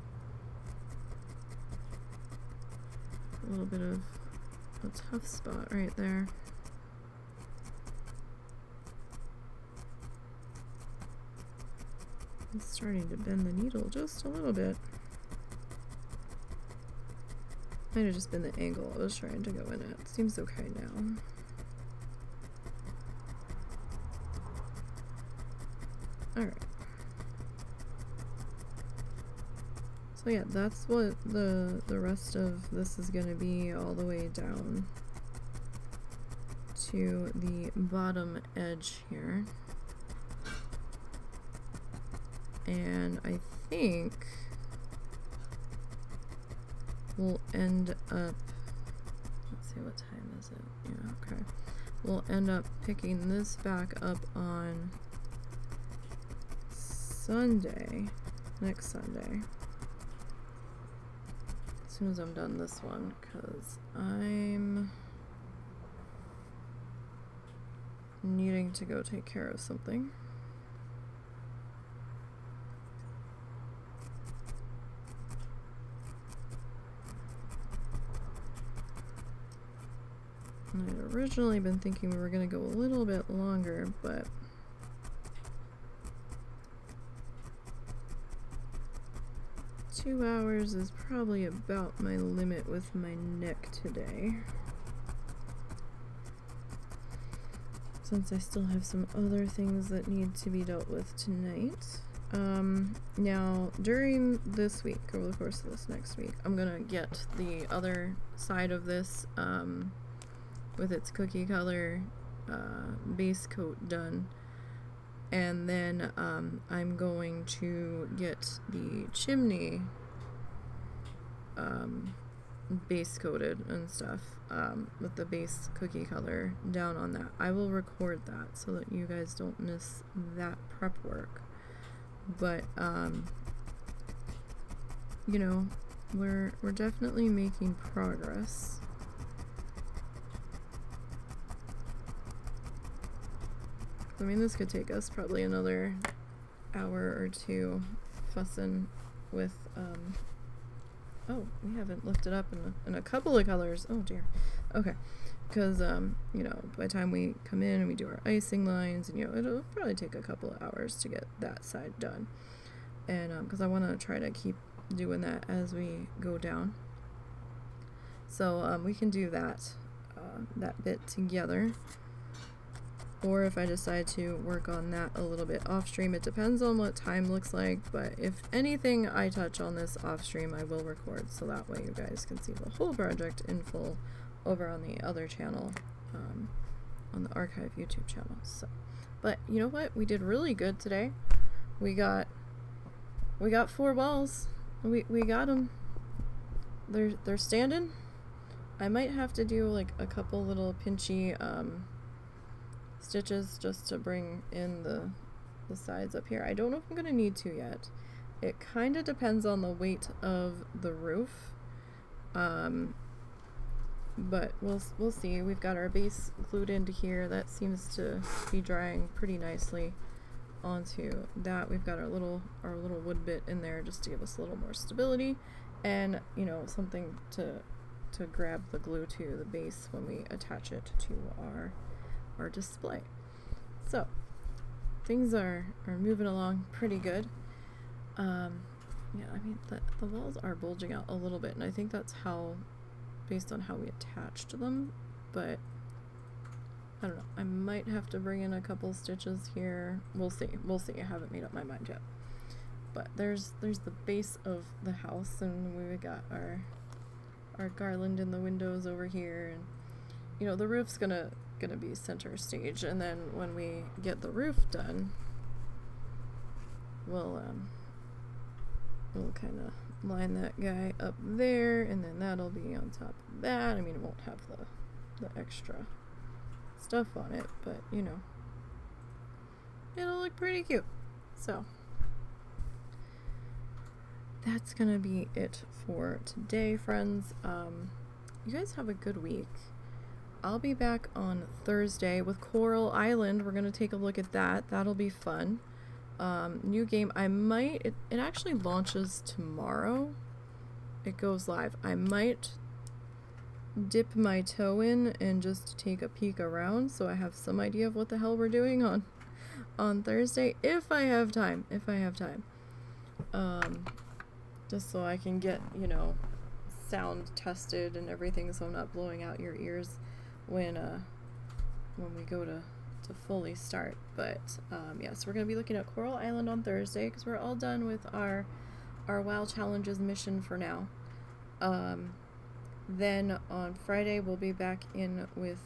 A little bit of a tough spot right there. I'm starting to bend the needle just a little bit. Might have just been the angle I was trying to go in at. Seems okay now. Alright. So yeah, that's what the rest of this is gonna be, all the way down to the bottom edge here. And I think we'll end up, let's see, what time is it? Yeah, okay. We'll end up picking this back up on Sunday, next Sunday. It's soon as I'm done this one, because I'm needing to go take care of something. I'd originally been thinking we were going to go a little bit longer, but $2 is probably about my limit with my neck today, since I still have some other things that need to be dealt with tonight. Now, during this week, over the course of this next week, I'm gonna get the other side of this, with its cookie color base coat done, and then I'm going to get the chimney base coated and stuff, with the base cookie color down on that. I will record that so that you guys don't miss that prep work, but you know, we're definitely making progress. I mean, this could take us probably another hour or two fussing with, oh, we haven't lifted up in a couple of colors. Oh dear. Okay. Because, you know, by the time we come in and we do our icing lines, and, you know, it'll probably take a couple of hours to get that side done. And, because I want to try to keep doing that as we go down. So, we can do that, that bit together. Or if I decide to work on that a little bit off stream, it depends on what time looks like, but if anything I touch on this off stream, I will record, so that way you guys can see the whole project in full over on the other channel, on the archive YouTube channel. So, but you know what? We did really good today. We got 4 balls. We got them. They're standing. I might have to do like a couple little pinchy stitches just to bring in the sides up here. I don't know if I'm gonna need to yet. It kind of depends on the weight of the roof, but we'll see. We've got our base glued into here. That seems to be drying pretty nicely onto that. We've got our little wood bit in there just to give us a little more stability, and you know, something to grab the glue to the base when we attach it to our display. So things are moving along pretty good. Yeah, I mean, the walls are bulging out a little bit, and I think that's based on how we attached them, but I don't know. I might have to bring in a couple stitches here. We'll see. I haven't made up my mind yet. But there's the base of the house, and we've got our garland in the windows over here, and you know, the roof's gonna be center stage, and then when we get the roof done, we'll kind of line that guy up there, and then that'll be on top of that. I mean, it won't have the extra stuff on it, but you know, it'll look pretty cute. So that's gonna be it for today, friends. You guys have a good week. I'll be back on Thursday with Coral Island. We're gonna take a look at that. That'll be fun. New game. It actually launches tomorrow. It goes live. I might dip my toe in and just take a peek around so I have some idea of what the hell we're doing on Thursday, if I have time. Just so I can get, you know, sound tested and everything, so I'm not blowing out your ears when we go to fully start. But yes, we're gonna be looking at Coral Island on Thursday because we're all done with our WoW Challenges mission for now. Then on Friday we'll be back in with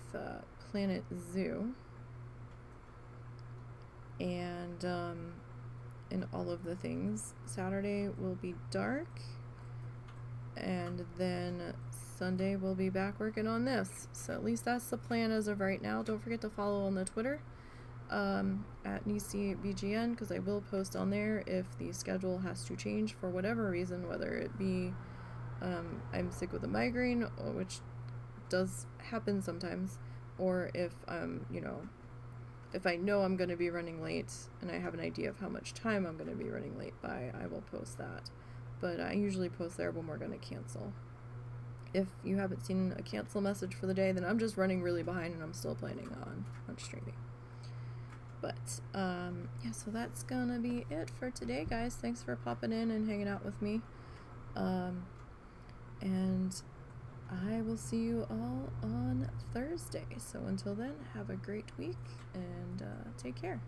Planet Zoo and all of the things. Saturday will be dark, and then Sunday we'll be back working on this. So at least that's the plan as of right now. Don't forget to follow on the Twitter at NiseyBGN, because I will post on there if the schedule has to change for whatever reason, whether it be I'm sick with a migraine, which does happen sometimes, or if if I know I'm going to be running late and I have an idea of how much time I'm going to be running late by, I will post that. But I usually post there when we're going to cancel. If you haven't seen a cancel message for the day, then I'm just running really behind and I'm still planning on streaming. But, yeah, so that's gonna be it for today, guys. Thanks for popping in and hanging out with me. And I will see you all on Thursday. So until then, have a great week and take care.